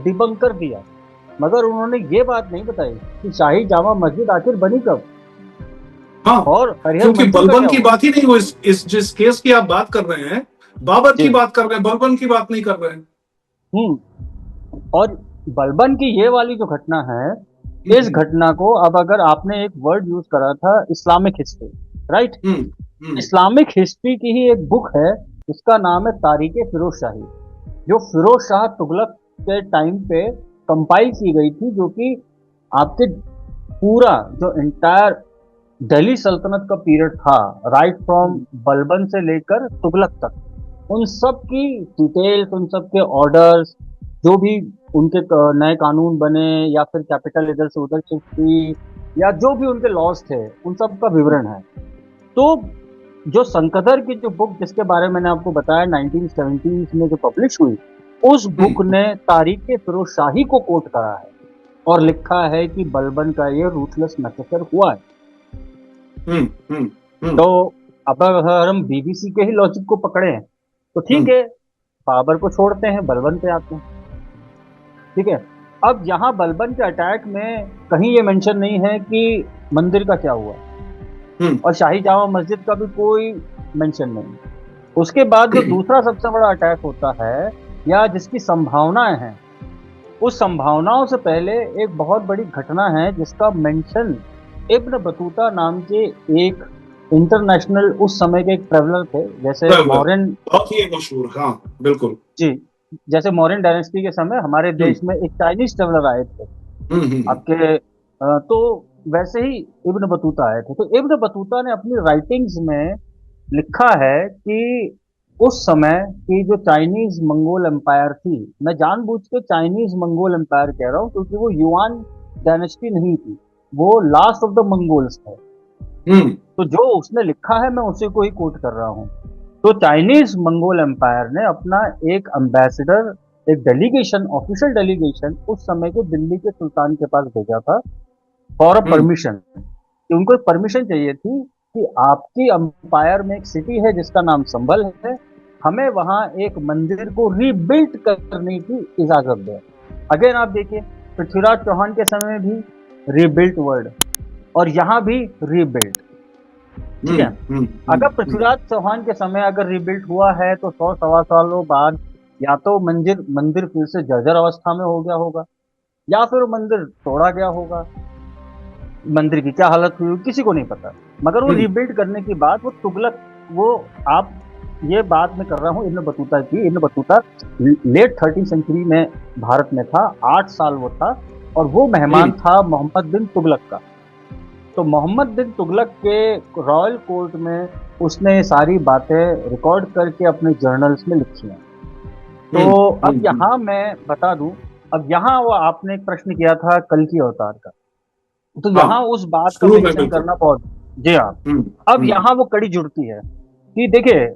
डिबंक कर दिया, मगर उन्होंने ये बात नहीं बताई कि शाही जामा मस्जिद आखिर बनी कब हाँ, और हरिहर क्योंकि मंदिर का बलबन क्या की हुआ। बात ही नहीं हुई। इस जिस केस की आप बात कर रहे हैं, बाबर की जी। बात कर रहे हैं, बलबन की बात नहीं कर रहे हैं। और बलबन की ये वाली जो घटना है, इस हम्म। घटना को, अब अगर आपने एक वर्ड यूज करा था इस्लामिक हिस्ट्री, राइट, हम्म। हम्म। इस्लामिक हिस्ट्री की ही एक बुक है, उसका नाम है तारीख फिरोज शाही, जो फिरोज शाह तुगलक के टाइम पे कंपाइल की गई थी, जो कि आपके पूरा जो एंटायर दिल्ली सल्तनत का पीरियड था, राइट फ्रॉम बलबन से लेकर तुगलक तक, उन सब की डिटेल्स, उन सब के ऑर्डर्स, जो भी उनके नए कानून बने या फिर कैपिटल इधर से उधर शिफ्ट हुई या जो भी उनके लॉज थे, उन सब का विवरण है। तो जो संकदर की जो बुक जिसके बारे में मैंने आपको बताया 1970s में जो पब्लिश हुई, उस बुक ने तारीख फिरोज शाही को कोट करा है और लिखा है कि बलबन का ये रूथलेस मैसेकर हुआ है। तो अब अगर हम बीबीसी के ही लॉजिक को पकड़े हैं तो ठीक है, बाबर को छोड़ते हैं, बलबन पे आते हैं। ठीक है, अब यहाँ बलबन के अटैक में कहीं ये मेंशन नहीं है कि मंदिर का क्या हुआ, और शाही जामा मस्जिद का भी कोई मेंशन नहीं। उसके बाद जो दूसरा सबसे बड़ा अटैक होता है या जिसकी संभावनाएं हैं, उस संभावनाओं से पहले एक बहुत बड़ी घटना है जिसका मेंशन इब्न बतूता नाम के एक इंटरनेशनल उस समय के एक ट्रेवलर थे, जैसे मौर्यन, बहुत ही मशहूर, हाँ बिल्कुल जी, जैसे मौर्यन डायनेस्टी के समय हमारे देश में एक चाइनीज ट्रेवलर आए थे आपके, तो वैसे ही इब्न बतूता आए थे। तो इब्न बतूता ने अपनी राइटिंग्स में लिखा है कि उस समय की जो चाइनीज मंगोल एम्पायर थी, मैं जानबूझ के चाइनीज मंगोल एम्पायर कह रहा हूँ क्योंकि वो युआन डायनेस्टी नहीं थी, वो लास्ट ऑफ द मंगोल्स थे। तो जो उसने लिखा है मैं उसी को ही कोट कर रहा हूँ। तो चाइनीज मंगोल एम्पायर ने अपना एक एम्बेसडर, एक डेलीगेशन, ऑफिशियल डेलीगेशन उस समय के दिल्ली के सुल्तान के पास भेजा था फॉर अ परमिशन। उनको परमिशन चाहिए थी कि आपकी एम्पायर में एक सिटी है जिसका नाम संभल है, हमें वहां एक मंदिर को रीबिल्ड करने की इजाजत दे। अगेन आप देखिए, पृथ्वीराज चौहान के समय भी रीबिल्ट वर्ड, और यहाँ भी रीबिल्ट। ठीक है, अगर पृथ्वीराज चौहान के समय अगर रीबिल्ट हुआ है तो 100-1.25 सालों बाद या तो मंदिर फिर से जर्जर अवस्था में हो गया होगा, या फिर मंदिर तोड़ा गया होगा। मंदिर की क्या हालत हुई किसी को नहीं पता, मगर वो रीबिल्ड करने की बात वो तुगलक, वो आप ये बात मैं कर रहा हूँ इब्न बतूता की। Ibn Battuta late 13th century में भारत में था, 8 साल वो था, और वो मेहमान था मोहम्मद बिन तुगलक का। तो मोहम्मद बिन तुगलक के रॉयल कोर्ट में उसने ये सारी बातें रिकॉर्ड करके अपने जर्नल्स में लिखी हैं। तो अब यहाँ मैं बता दूं, अब यहाँ वो आपने एक प्रश्न किया था कल्कि अवतार का, तो यहाँ उस बात का मेंशन करना बहुत, जी हाँ, अब यहाँ वो कड़ी जुड़ती है कि देखिए,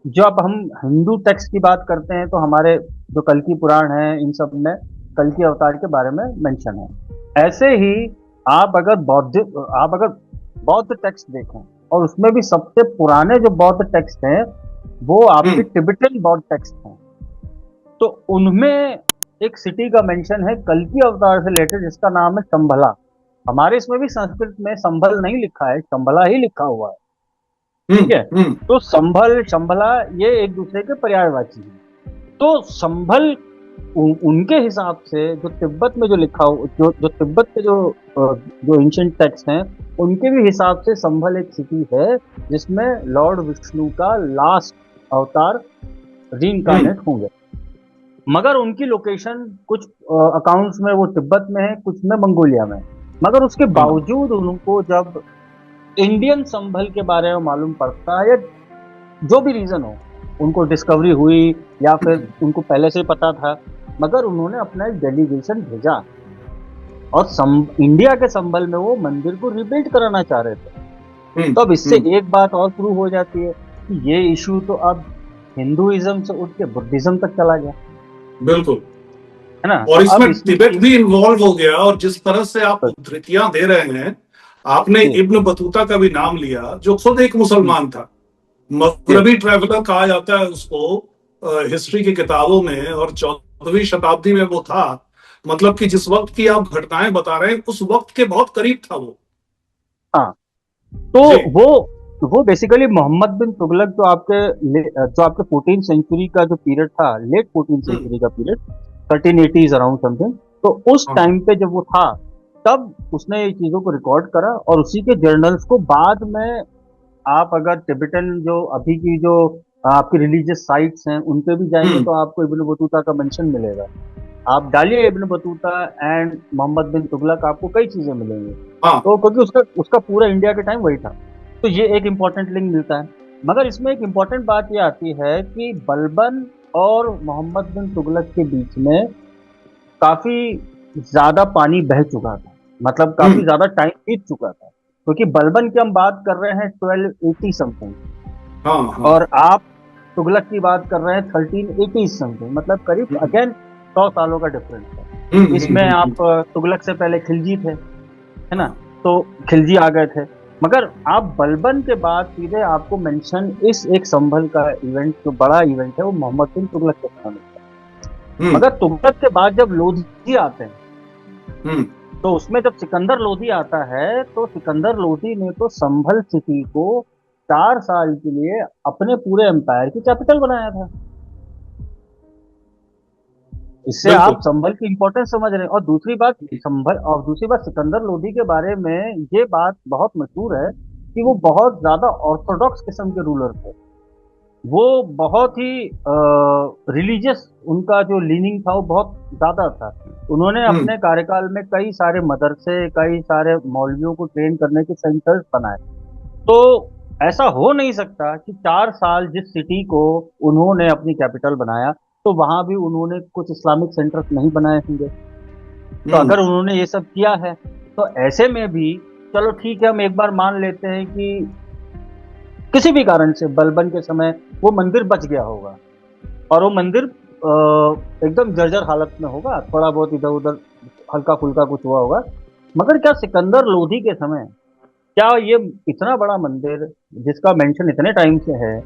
जब हम हिंदू टेक्स्ट की बात करते हैं तो हमारे जो कल्कि पुराण है इन सब में कल्कि अवतार के बारे में मेंशन है। ऐसे ही आप अगर बौद्ध टेक्स्ट देखें, और उसमें भी सबसे पुराने जो बौद्ध टेक्स्ट हैं वो आपके टिबेटन बौद्ध टेक्स्ट हैं, तो उनमें एक सिटी का मेंशन है कल्कि अवतार से रिलेटेड जिसका नाम है शंभला। हमारे इसमें भी संस्कृत में संभल नहीं लिखा है, शंभला ही लिखा हुआ है। ठीक है, तो संभल शंभला ये एक दूसरे के पर्यायवाची हैं। तो संभल उनके हिसाब से जो तिब्बत में जो लिखा हो, जो तिब्बत के जो एंशिएंट टेक्स्ट हैं उनके भी हिसाब से संभल एक सिटी है जिसमें लॉर्ड विष्णु का लास्ट अवतार रीइंकार्नेट होंगे। मगर उनकी लोकेशन कुछ अकाउंट्स में वो तिब्बत में है, कुछ में मंगोलिया में, मगर उसके बावजूद उनको जब इंडियन संभल के बारे में मालूम पड़ता है या जो भी रीजन हो, उनको डिस्कवरी हुई या फिर उनको पहले से पता था, मगर उन्होंने अपना एक डेलीगेशन भेजा और इंडिया के संभल में वो मंदिर को रिबिल्ड कराना चाह रहे थे। तो अब इससे एक बात और प्रूव हो जाती है कि ये इशू तो अब हिंदुइज्म से उठ के बुद्धिज्म तक चला गया। बिल्कुल, है ना, और इसमें तिब्बत भी इन्वॉल्व हो गया। और जिस तरह से आप उद्धृतियां दे रहे हैं, आपने इब्न बतूता का भी नाम लिया जो खुद एक मुसलमान था, मगरबी ट्रैवलर कहा जाता है उसको हिस्ट्री की किताबों में, और 14वीं शताब्दी में वो था। मतलब कि जिस वक्त की आप घटनाएं बता रहे हैं उस वक्त के बहुत करीब था वो। हाँ, तो वो बेसिकली मोहम्मद बिन तुगलक जो आपके 14th सेंचुरी का जो पीरियड था, लेट 14th सेंचुरी का पीरियड, 1380s अराउंड समथिंग, तो उस टाइम पे जब वो था तब उसने ये चीजों को रिकॉर्ड करा, और उसी के जर्नल्स को बाद में आप अगर टिबेटन जो अभी की जो आपकी रिलीजियस साइट्स हैं उन पे भी जाएंगे तो आपको इब्न बतूता का मेंशन मिलेगा। आप डालिए इब्न बतूता एंड मोहम्मद बिन तुगलक, आपको कई चीजें मिलेंगी। हाँ। तो क्योंकि उसका उसका पूरा इंडिया के टाइम वही था, तो ये एक इम्पोर्टेंट लिंक मिलता है। मगर इसमें एक इम्पोर्टेंट बात ये आती है कि बलबन और मोहम्मद बिन तुगलक के बीच में काफी ज्यादा पानी बह चुका था, मतलब काफी ज्यादा टाइम बीत चुका था, क्योंकि बलबन की हम बात कर रहे हैं 1280 समथिंग, हाँ। हाँ। और आप तुगलक की बात कर रहे हैं 1380 समथिंग, मतलब करीब अगेन 100 सालों का डिफरेंस है। इसमें आप तुगलक से पहले खिलजी थे, है ना, तो खिलजी आ गए थे। मगर आप बलबन के बाद सीधे आपको मेंशन इस एक संभल का इवेंट, जो बड़ा इवेंट है, वो मोहम्मद बिन तुगलक के समय में था। मगर तुगलक के बाद जब लोधी आते हैं, तो उसमें जब सिकंदर लोधी आता है, तो सिकंदर लोधी ने तो संभल सिटी को 4 साल के लिए अपने पूरे एम्पायर की कैपिटल बनाया था। इससे बिल्कुल। आप संभल की इंपॉर्टेंस समझ रहे हैं। और दूसरी बात, संभल और दूसरी बात सिकंदर लोधी के बारे में ये बात बहुत मशहूर है कि वो बहुत ज्यादा ऑर्थोडॉक्स किस्म के रूलर थे। वो बहुत ही रिलीजियस, उनका जो लीनिंग था वो बहुत ज्यादा था। उन्होंने अपने कार्यकाल में कई सारे मदरसे, कई सारे मौलवियों को ट्रेन करने के सेंटर्स बनाए। तो ऐसा हो नहीं सकता कि 4 साल जिस सिटी को उन्होंने अपनी कैपिटल बनाया, तो वहां भी उन्होंने कुछ इस्लामिक सेंटर्स नहीं बनाए होंगे। तो अगर उन्होंने ये सब किया है, तो ऐसे में भी चलो ठीक है, हम एक बार मान लेते हैं कि किसी भी कारण से बलबन के समय वो मंदिर बच गया होगा, और वो मंदिर एकदम जर्जर हालत में होगा, थोड़ा बहुत इधर उधर हल्का फुल्का कुछ हुआ होगा। मगर क्या सिकंदर लोधी के समय क्या ये इतना बड़ा मंदिर, जिसका मेंशन इतने टाइम से है,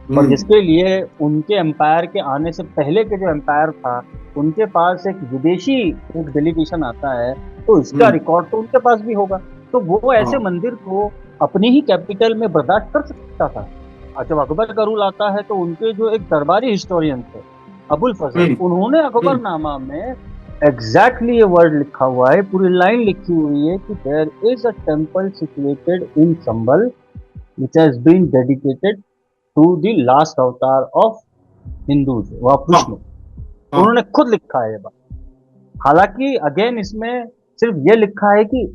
और जिसके लिए उनके एम्पायर के आने से पहले के जो एम्पायर था, उनके पास एक विदेशी एक डेलीगेशन आता है, तो इसका रिकॉर्ड तो उनके पास भी होगा। तो वो ऐसे मंदिर को अपनी ही कैपिटल में बर्दाश्त कर सकता था। जब अकबर का रूल आता है, तो उनके जो एक दरबारी हिस्टोरियन थे अबुल फजल, उन्होंने अकबरनामा में एग्जैक्टली ये वर्ड लिखा हुआ है, पूरी लाइन लिखी हुई है कि there is a temple situated in Sambhal which has been dedicated to the last avatar of Hindus व कृष्ण। उन्होंने खुद लिखा है ये बात। हालांकि अगेन इसमें सिर्फ ये लिखा है कि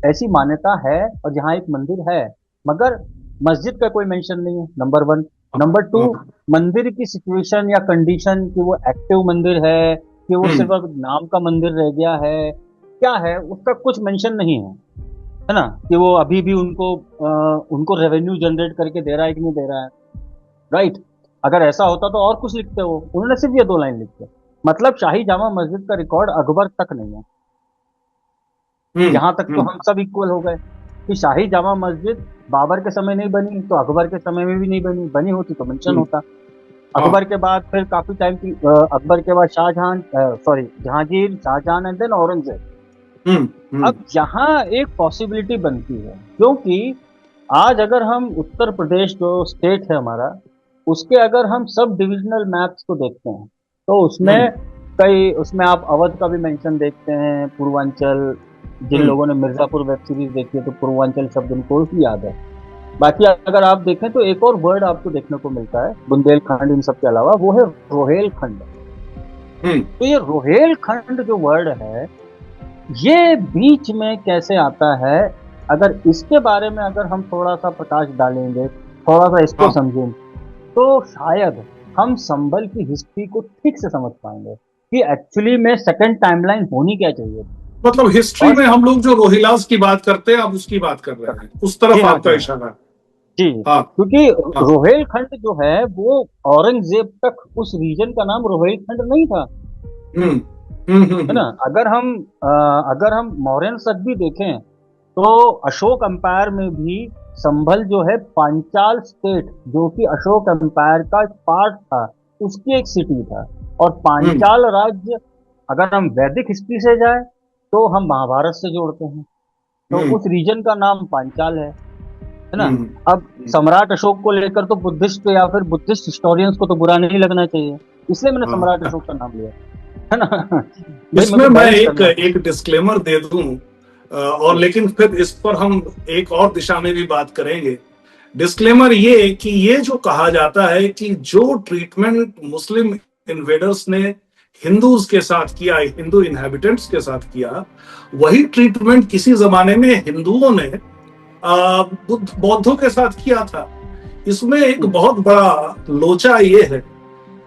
ऐसी मान्यता है और जहां एक मंदिर है, मगर मस्जिद का कोई मेंशन नहीं है, नंबर 1। नंबर 2, मंदिर की सिचुएशन या कंडीशन कि वो एक्टिव मंदिर है कि वो सिर्फ नाम का मंदिर रह गया है, क्या है उसका कुछ मेंशन नहीं है ना, कि वो अभी भी उनको रेवेन्यू जनरेट करके दे रहा है कि नहीं दे रहा है, राइट। अगर ऐसा होता तो और कुछ लिखते हो, उन्होंने सिर्फ ये 2 लाइन लिखते। मतलब शाही जामा मस्जिद का रिकॉर्ड अकबर तक नहीं है। यहां तक तो हम सब इक्वल हो गए कि शाही जामा मस्जिद बाबर के समय नहीं बनी, तो अकबर के समय में भी नहीं बनी, बनी होती तो मेंशन होता। अकबर के बाद फिर काफी टाइम की, अकबर के बाद जहांगीर, शाहजहां एंड देन औरंगजेब। अब यहाँ एक पॉसिबिलिटी बनती है, क्योंकि आज अगर हम उत्तर प्रदेश जो स्टेट है हमारा, उसके अगर हम सब डिविजनल मैप्स को देखते हैं, तो उसमें आप अवध का भी मेंशन देखते हैं, पूर्वांचल। जिन लोगों ने मिर्जापुर वेब सीरीज देखी है, तो पूर्वांचल शब्द उनको ही याद है। बाकी अगर आप देखें तो एक और वर्ड आपको देखने को मिलता है बुंदेलखंड इन सब के अलावा, वो है रोहेलखंड। तो ये रोहेलखंड जो वर्ड है, ये बीच में कैसे आता है, अगर इसके बारे में अगर हम थोड़ा सा प्रकाश डालेंगे, थोड़ा सा इसको समझेंगे, तो शायद हम संभल की हिस्ट्री को ठीक से समझ पाएंगे कि एक्चुअली में सेकंड टाइमलाइन होनी क्या चाहिए। मतलब हिस्ट्री में हम लोग जो रोहिलास की बात करते हैं, आप उसकी बात कर रहे हैं, उस तरफ आपका इशारा जी। क्योंकि रोहेलखंड जो है वो औरंगजेब तक उस रीजन का नाम रोहेलखंड नहीं था, है ना। अगर हम मौर्यन तक भी देखें, तो अशोक एम्पायर में भी संभल जो है पांचाल स्टेट, जो कि अशोक एम्पायर का पार्ट था, उसकी एक सिटी था। और पांचाल राज्य, अगर हम वैदिक हिस्ट्री से जाए तो हम महाभारत से जोड़ते हैं, तो उस रीजन का नाम पांचाल है ना। अब सम्राट अशोक को लेकर तो बुद्धिस्ट या फिर बुद्धिस्ट हिस्टोरियंस को तो बुरा नहीं लगना चाहिए, इसलिए मैंने सम्राट अशोक का नाम लिया, है ना। इसमें मैं एक डिस्क्लेमर दे दूं, और लेकिन फिर इस पर हम एक और दिशा में भी बात करेंगे। डिस्क्लेमर ये कि ये जो कहा जाता है कि जो ट्रीटमेंट मुस्लिम इन्वेडर्स ने हिंदूज के साथ किया, हिंदू इनहेबिटेंट्स के साथ किया, वही ट्रीटमेंट किसी जमाने में हिंदुओं ने बौद्धों के साथ किया था। इसमें एक बहुत बड़ा लोचा ये है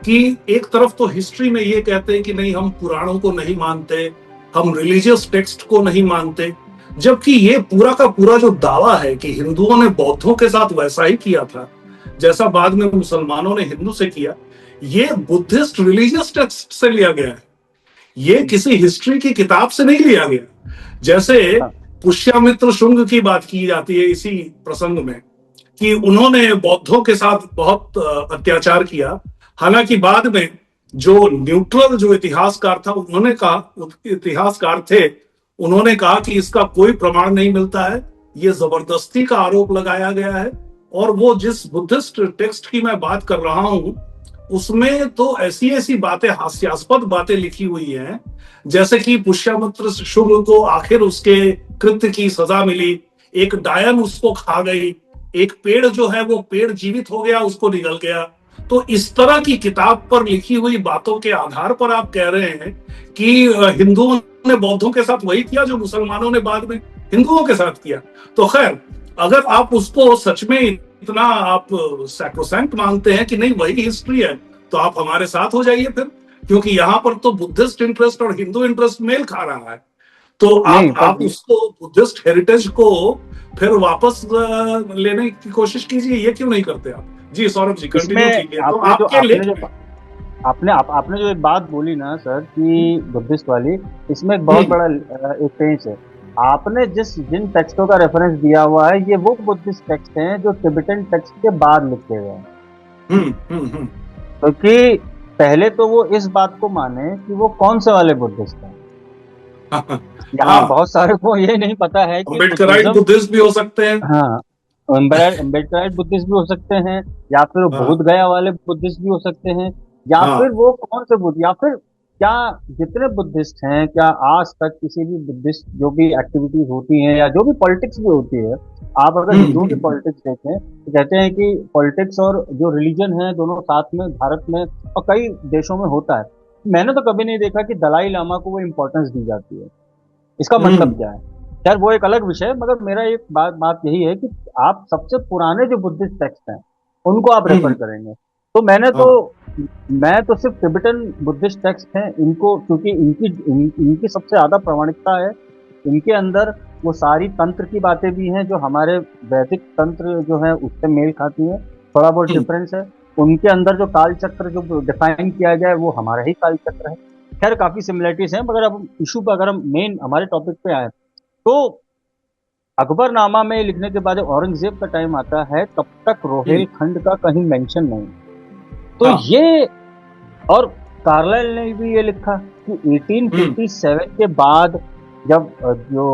कि एक तरफ तो हिस्ट्री में ये कहते हैं कि नहीं, हम पुराणों को नहीं मानते, हम रिलीजियस टेक्स्ट को नहीं मानते, जबकि ये पूरा का पूरा जो दावा है कि हिंदुओं ने बौद्धों के साथ वैसा ही किया था जैसा बाद में मुसलमानों ने हिंदू से किया, ये बुद्धिस्ट रिलीजियस टेक्स्ट से लिया गया है, ये किसी हिस्ट्री की किताब से नहीं लिया गया। जैसे पुष्यमित्र शुंग की बात की जाती है इसी प्रसंग में कि उन्होंने बौद्धों के साथ बहुत अत्याचार किया, हालांकि बाद में जो न्यूट्रल जो इतिहासकार था उन्होंने कहा, इतिहासकार थे, उन्होंने कहा कि इसका कोई प्रमाण नहीं मिलता है, ये जबरदस्ती का आरोप लगाया गया है। और वो जिस बुद्धिस्ट टेक्स्ट की मैं बात कर रहा हूं उसमें तो ऐसी ऐसी बातें, हास्यास्पद बातें लिखी हुई हैं, जैसे कि पुष्यमित्र शुंग को आखिर उसके कृत्य की सजा मिली, एक डायन उसको खा गई, एक पेड़ जो है वो पेड़ जीवित हो गया, उसको निगल गया। तो इस तरह की किताब पर लिखी हुई बातों के आधार पर आप कह रहे हैं कि हिंदुओं ने बौद्धों के साथ वही किया जो मुसलमानों ने बाद में हिंदुओं के साथ किया। तो खैर, अगर आप उसको सच में इतना आप सैक्रोसैंक्ट मानते हैं कि नहीं वही हिस्ट्री है, तो आप हमारे साथ हो जाइए फिर, क्योंकि यहाँ पर तो बुद्धिस्ट इंटरेस्ट और हिंदू इंटरेस्ट मेल खा रहा है। तो आप उसको बुद्धिस्ट हेरिटेज को फिर वापस लेने की कोशिश कीजिए, ये क्यों नहीं करते आप? जी सौरभ जी, कंटिन्यू कीजिए। तो आपने जो एक बात बोली ना सर कि बुद्धिस्ट वाली, इसमें एक बहुत बड़ा एक पेंच है। आपने जिन टेक्स्टों का रेफरेंस दिया हुआ है, ये वो बुद्धिस्ट टेक्स्ट हैं जो टिबेटन टेक्स्ट के बाद लिखे हुए हैं। क्योंकि पहले तो वो इस बात को माने कि वो कौन से वाले बुद्धिस्ट हैं। यहाँ बहुत सारे को ये नहीं पता है कि अम्बेडकराइट बुद्धिस्ट भी हो सकते हैं। हाँ, अम्बेडकराइट बुद्धिस्ट भी हो सकते हैं, या फिर बोध गया वाले बुद्धिस्ट भी हो सकते हैं, या फिर वो कौन से बुद्ध, या फिर क्या जितने बुद्धिस्ट हैं, क्या आज तक किसी भी बुद्धिस्ट जो भी एक्टिविटीज होती हैं या जो भी पॉलिटिक्स भी होती है, आप अगर हिंदुओं की पॉलिटिक्स देखें तो कहते हैं कि पॉलिटिक्स और जो रिलीजन है दोनों साथ में भारत में और कई देशों में होता है। मैंने तो कभी नहीं देखा कि दलाई लामा को वो इम्पोर्टेंस दी जाती है। इसका मतलब क्या है? खैर वो एक अलग विषय है, मगर मेरा एक बात यही है कि आप सबसे पुराने जो बुद्धिस्ट टेक्स्ट हैं उनको आप रेफर करेंगे। तो मैं तो सिर्फ टिबेटन बुद्धिस्ट टेक्स्ट हैं इनको, क्योंकि इनकी सबसे ज्यादा प्रामाणिकता है। इनके अंदर वो सारी तंत्र की बातें भी हैं जो हमारे वैदिक तंत्र जो है उससे मेल खाती हैं, थोड़ा बहुत डिफरेंस है। उनके अंदर जो काल चक्र जो डिफाइन किया जाए वो हमारा ही काल चक्र है। खैर काफी सिमिलरिटीज हैं, मगर अब इशू पर अगर हम मेन हमारे टॉपिक पे आए तो अकबरनामा में लिखने के बाद जब औरंगजेब का टाइम आता है तब तक रोहेलखंड का कहीं मेंशन नहीं। तो ये, और कार्लाइल ने भी ये लिखा कि 1857 के बाद जब जो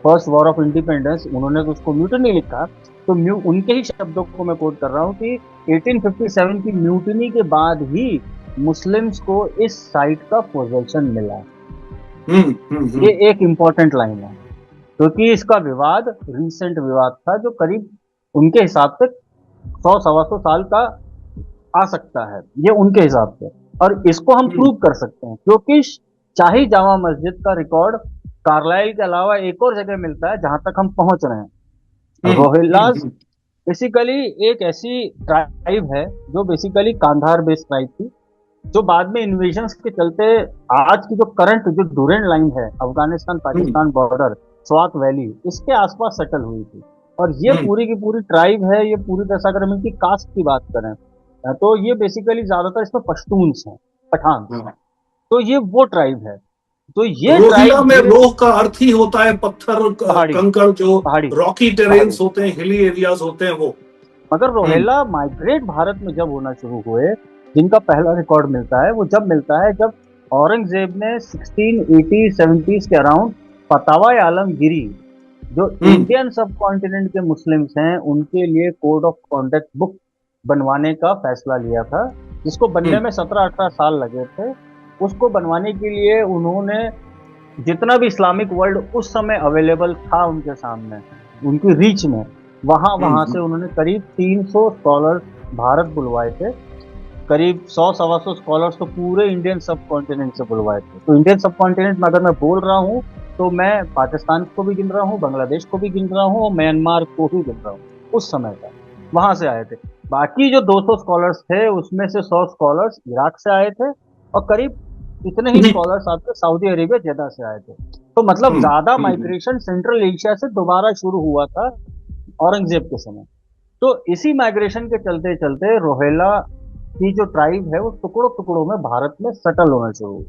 फर्स्ट वॉर ऑफ इंडिपेंडेंस, उन्होंने तो उसको म्यूटनी लिखा, तो उनके ही शब्दों को मैं कोट कर रहा हूँ कि 1857 की म्यूटनी के बाद ही मुस्लिम्स को इस साइट का पोजेशन मिला। ये एक इंपॉर्टेंट लाइन है, क्योंकि इसका विवाद रिसेंट विवाद था जो करीब उनके हिसाब से 100-125 साल का आ सकता है, ये उनके हिसाब से। और इसको हम प्रूव कर सकते हैं क्योंकि शाही जामा मस्जिद का रिकॉर्ड कार्लाइल के अलावा एक और जगह मिलता है जहां तक हम पहुंच रहे हैं। रोहिल्लास बेसिकली एक ऐसी ट्राइब है जो बेसिकली कांधार बेस्ड ट्राइब थी, जो बाद में इन्वेजन्स के चलते आज की जो करंट जो डूरेंट लाइन है अफगानिस्तान पाकिस्तान बॉर्डर, स्वात वैली, इसके आसपास सेटल हुई थी। और ये पूरी की पूरी ट्राइब है, ये पूरी तरह से अगर हम इनकी कास्ट की बात करें तो ये बेसिकली ज्यादातर इसमें पश्तून्स हैं, पठान। तो ये वो ट्राइब है। तो ये ट्राइब में रोह का अर्थ ही होता है पत्थर, कंकड़, जो रॉकी टेरेन्स होते हैं, हिली एरियाज होते हैं वो। मगर रोहिल्ला माइग्रेट भारत में जब होना शुरू हुए, जिनका पहला रिकॉर्ड मिलता है वो जब मिलता है जब औरंगजेब ने 1680-70s के अराउंड फतावा आलमगिरी, जो इंडियन सब कॉन्टिनेंट के मुस्लिम्स हैं, उनके लिए कोड ऑफ कॉन्डक्ट बुक बनवाने का फैसला लिया था, जिसको बनने में 17-18 साल लगे थे। उसको बनवाने के लिए उन्होंने जितना भी इस्लामिक वर्ल्ड उस समय अवेलेबल था उनके सामने, उनकी रीच में, वहां से उन्होंने करीब 300 स्कॉलर भारत बुलवाए थे। करीब 100-125 स्कॉलर्स तो पूरे इंडियन सब कॉन्टिनेंट से बुलवाए थे। तो इंडियन सब कॉन्टिनेंट में अगर मैं बोल रहा हूँ तो मैं पाकिस्तान को भी गिन रहा हूँ, बांग्लादेश को भी गिन रहा हूँ और म्यांमार को भी गिन रहा हूँ। उस समय का वहां से आए थे। बाकी जो 200 स्कॉलर्स थे उसमें से 100 स्कॉलर्स इराक से आए थे और करीब इतने ही स्कॉलर्स आपके सऊदी अरेबिया जेदा से आए थे। तो मतलब हम्म, ज्यादा हम्म, माइग्रेशन सेंट्रल एशिया से दोबारा शुरू हुआ था औरंगजेब के समय। तो इसी माइग्रेशन के चलते चलते रोहेला की जो ट्राइब है वो टुकड़ों टुकड़ों में भारत में सेटल होना शुरू हुई।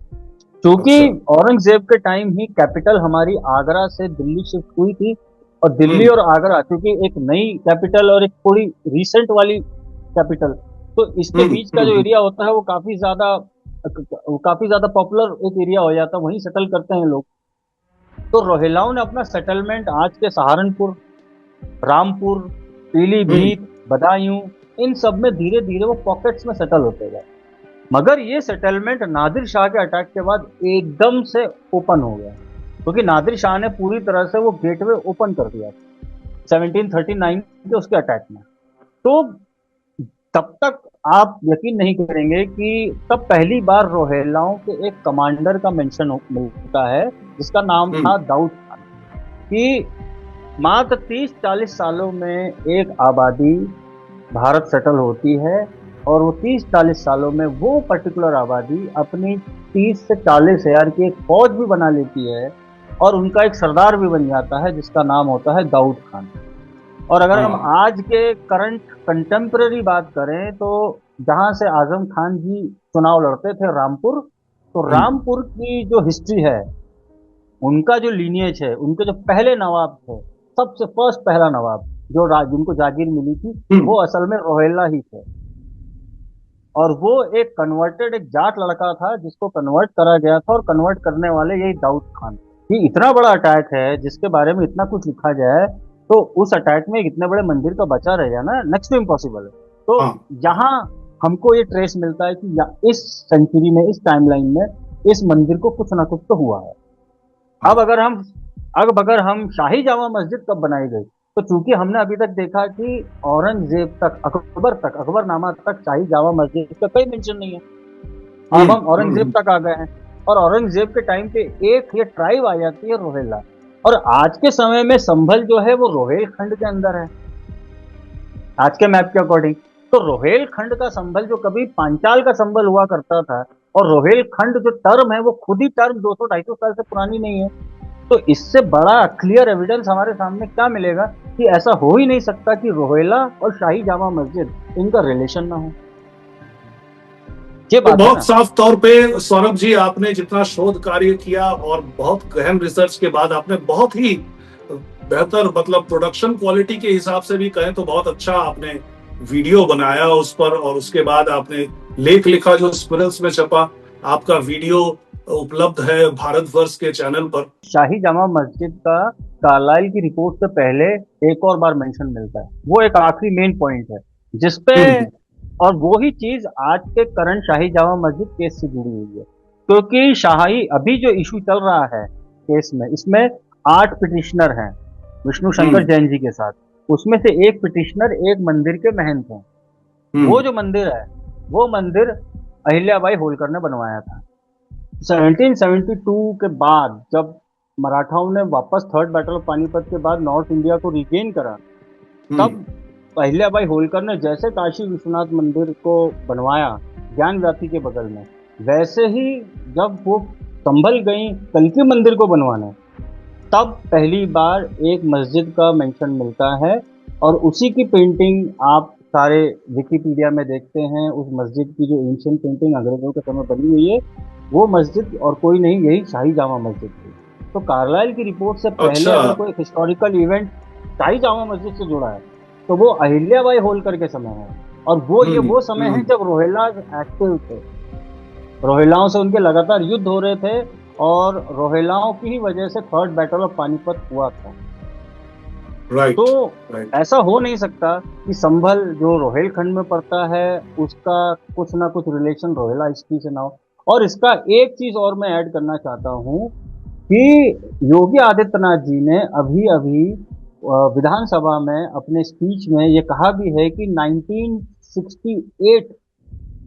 क्योंकि अच्छा। औरंगजेब के टाइम ही कैपिटल हमारी आगरा से दिल्ली शिफ्ट हुई थी। और दिल्ली हम्म, और आगरा क्योंकि एक नई कैपिटल और एक थोड़ी रिसेंट वाली कैपिटल, तो इसके हम्म, बीच का जो एरिया होता है वो काफी ज्यादा पॉपुलर एक एरिया हो जाता है, वहीं सेटल करते हैं लोग। तो रोहिलाओं ने अपना सेटलमेंट आज के सहारनपुर, रामपुर, हम्म, पीलीभीत, बदायूं, इन सब में धीरे धीरे वो पॉकेट्स में सेटल होते गए। मगर ये सेटलमेंट नादिर शाह के अटैक के बाद एकदम से ओपन हो गया, क्योंकि नादिर शाह ने पूरी तरह से वो गेटवे ओपन कर दिया 1739 के उसके अटैक में। तो तब तक आप यकीन नहीं करेंगे कि तब पहली बार रोहिलाओं के एक कमांडर का मेंशन मिलता है जिसका नाम हम्म, था दाऊद खान। कि मात्र 30-40 सालों में एक आबादी भारत सेटल होती है और वो 30-40 सालों में वो पर्टिकुलर आबादी अपनी 30 से 40 हजार की एक फौज भी बना लेती है और उनका एक सरदार भी बन जाता है जिसका नाम होता है दाऊद खान। और अगर हम हाँ, आज के करंट कंटेम्पररी बात करें तो जहां से आजम खान जी चुनाव लड़ते थे रामपुर, तो हम्म, रामपुर की जो हिस्ट्री है, उनका जो लीनियज है, उनके जो पहले नवाब थे, सबसे फर्स्ट पहला नवाब जो जिनको जागीर मिली थी, हम्म, वो असल में रोहेला ही थे। और वो एक कन्वर्टेड एक जाट लड़का था जिसको कन्वर्ट करा गया था और कन्वर्ट करने वाले यही दाऊद खान। ये इतना बड़ा अटैक है जिसके बारे में इतना कुछ लिखा जाए तो उस अटैक में एक इतने बड़े मंदिर का बचा रह जाना नेक्स्ट टू इम्पॉसिबल है। तो हाँ, यहाँ हमको ये ट्रेस मिलता है कि इस सेंचुरी में, इस टाइमलाइन में इस मंदिर को कुछ ना कुछ तो हुआ है। अब हाँ, अगर हम अब अगर हम शाही जामा मस्जिद कब बनाई गई, तो चूंकि हमने अभी तक देखा कि औरंगजेब तक, अकबरनामा तक शाही जामा मस्जिद का कोई मेंशन नहीं है। अब हम्म, हम औरंगजेब तक आ गए हैं और औरंगजेब के टाइम पे एक ये ट्राइब आ जाती है रोहेला। और आज के समय में संभल जो है वो रोहेल खंड के अंदर है आज के मैप के अकॉर्डिंग। तो रोहेल खंड का संभल जो कभी पांचाल का संभल हुआ करता था, और रोहेल खंड जो टर्म है वो खुद ही टर्म 200-250 साल से पुरानी नहीं है। तो इससे बड़ा क्लियर एविडेंस हमारे सामने क्या मिलेगा कि ऐसा हो ही नहीं सकता कि रोहेला और शाही जामा मस्जिद इनका रिलेशन ना हो। ये तो बात है बहुत ना। साफ तौर पे सौरभ जी, आपने जितना शोध कार्य किया और बहुत गहन रिसर्च के बाद आपने बहुत ही बेहतर, मतलब प्रोडक्शन क्वालिटी के हिसाब से भी कहें तो बहुत अच्छा आपने वीडियो बनाया उस पर, और उसके बाद आपने लेख लिखा जो स्पिरल्स में छपा। आपका वीडियो उपलब्ध है भारतवर्ष के चैनल पर। शाही जामा मस्जिद का कार्लाइल की रिपोर्ट से पहले एक और बार मेंशन मिलता है, वो एक आखिरी मेन पॉइंट है जिसपे, हम्म, और वो ही चीज आज के करंट शाही जामा मस्जिद केस से जुड़ी हुई है। क्योंकि शाही अभी जो इशू चल रहा है केस में, इसमें 8 पिटिशनर हैं विष्णु शंकर हम्म, जैन जी के साथ। उसमें से एक पिटिशनर एक मंदिर के महंत हैं। वो हम्म, जो मंदिर है, वो मंदिर अहिल्याबाई होलकर ने बनवाया था 1772 के बाद, जब मराठाओं ने वापस थर्ड बैटल ऑफ पानीपत के बाद नॉर्थ इंडिया को रिगेन करा। हम्म, तब अहिल्याबाई होलकर ने जैसे काशी विश्वनाथ मंदिर को बनवाया ज्ञान व्यापी के बगल में, वैसे ही जब वो संभल गई कल्कि मंदिर को बनवाने, तब पहली बार एक मस्जिद का मेंशन मिलता है। और उसी की पेंटिंग आप सारे विकिपीडिया में देखते हैं। उस मस्जिद की जो एंशियंट पेंटिंग अंग्रेजों के समय बनी हुई है, वो मस्जिद और कोई नहीं, यही शाही जामा मस्जिद थी। तो कार्लाइल की रिपोर्ट से पहले अच्छा, अगर कोई हिस्टोरिकल इवेंट शाही जामा मस्जिद से जुड़ा है तो वो अहिल्याबाई होलकर के समय है। और हम्म, वो समय है हम्म, जब रोहिला एक्टिव थे, रोहिलाओं से उनके लगातार युद्ध हो रहे थे और रोहिलाओं की ही वजह से थर्ड बैटल ऑफ पानीपत हुआ था। तो राइट, राइट, ऐसा हो नहीं सकता कि संभल जो रोहेलखंड में पड़ता है उसका कुछ ना कुछ रिलेशन रोहिला हिस्ट्री से ना हो। और इसका एक चीज और मैं ऐड करना चाहता हूँ कि योगी आदित्यनाथ जी ने अभी अभी विधानसभा में अपने स्पीच में ये कहा भी है कि 1968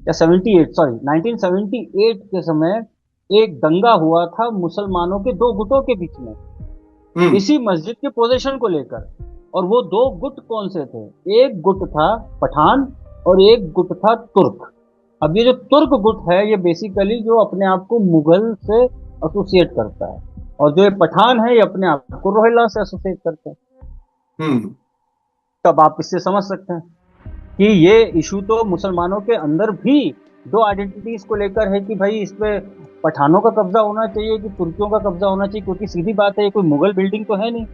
या 78, सॉरी 1978 के समय एक दंगा हुआ था मुसलमानों के दो गुटों के बीच में इसी मस्जिद के पोजीशन को लेकर। और वो दो गुट कौन से थे? एक गुट था पठान और एक गुट था तुर्क। अब ये जो तुर्क गुट है ये बेसिकली जो अपने आप को मुगल से एसोसिएट करता है, और जो ये पठान है ये अपने आप को रोहिल्ला से एसोसिएट करता है। तब आप इससे समझ सकते हैं कि ये इशू तो मुसलमानों के अंदर भी दो आइडेंटिटीज को लेकर है कि भाई इस पे पठानों का कब्जा होना चाहिए कि तुर्कियों का कब्जा होना चाहिए, क्योंकि सीधी बात है ये कोई मुगल बिल्डिंग तो है नहीं।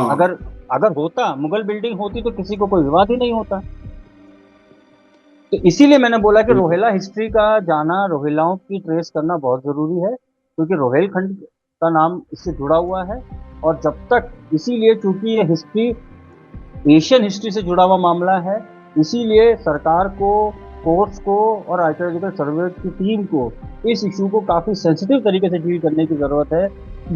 अगर अगर होता, मुगल बिल्डिंग होती तो किसी को कोई विवाद ही नहीं होता। तो इसीलिए मैंने बोला कि रोहिला हिस्ट्री का जाना, रोहिलाओं की ट्रेस करना बहुत जरूरी है, क्योंकि रोहेलखंड का नाम इससे जुड़ा हुआ है। और जब तक, इसीलिए चूंकि ये हिस्ट्री एशियन हिस्ट्री से जुड़ा हुआ मामला है, इसीलिए सरकार को, कोर्ट्स को और आर्कियोलॉजिकल सर्वे की टीम को इस इशू को काफी सेंसिटिव तरीके से डील करने की जरूरत है।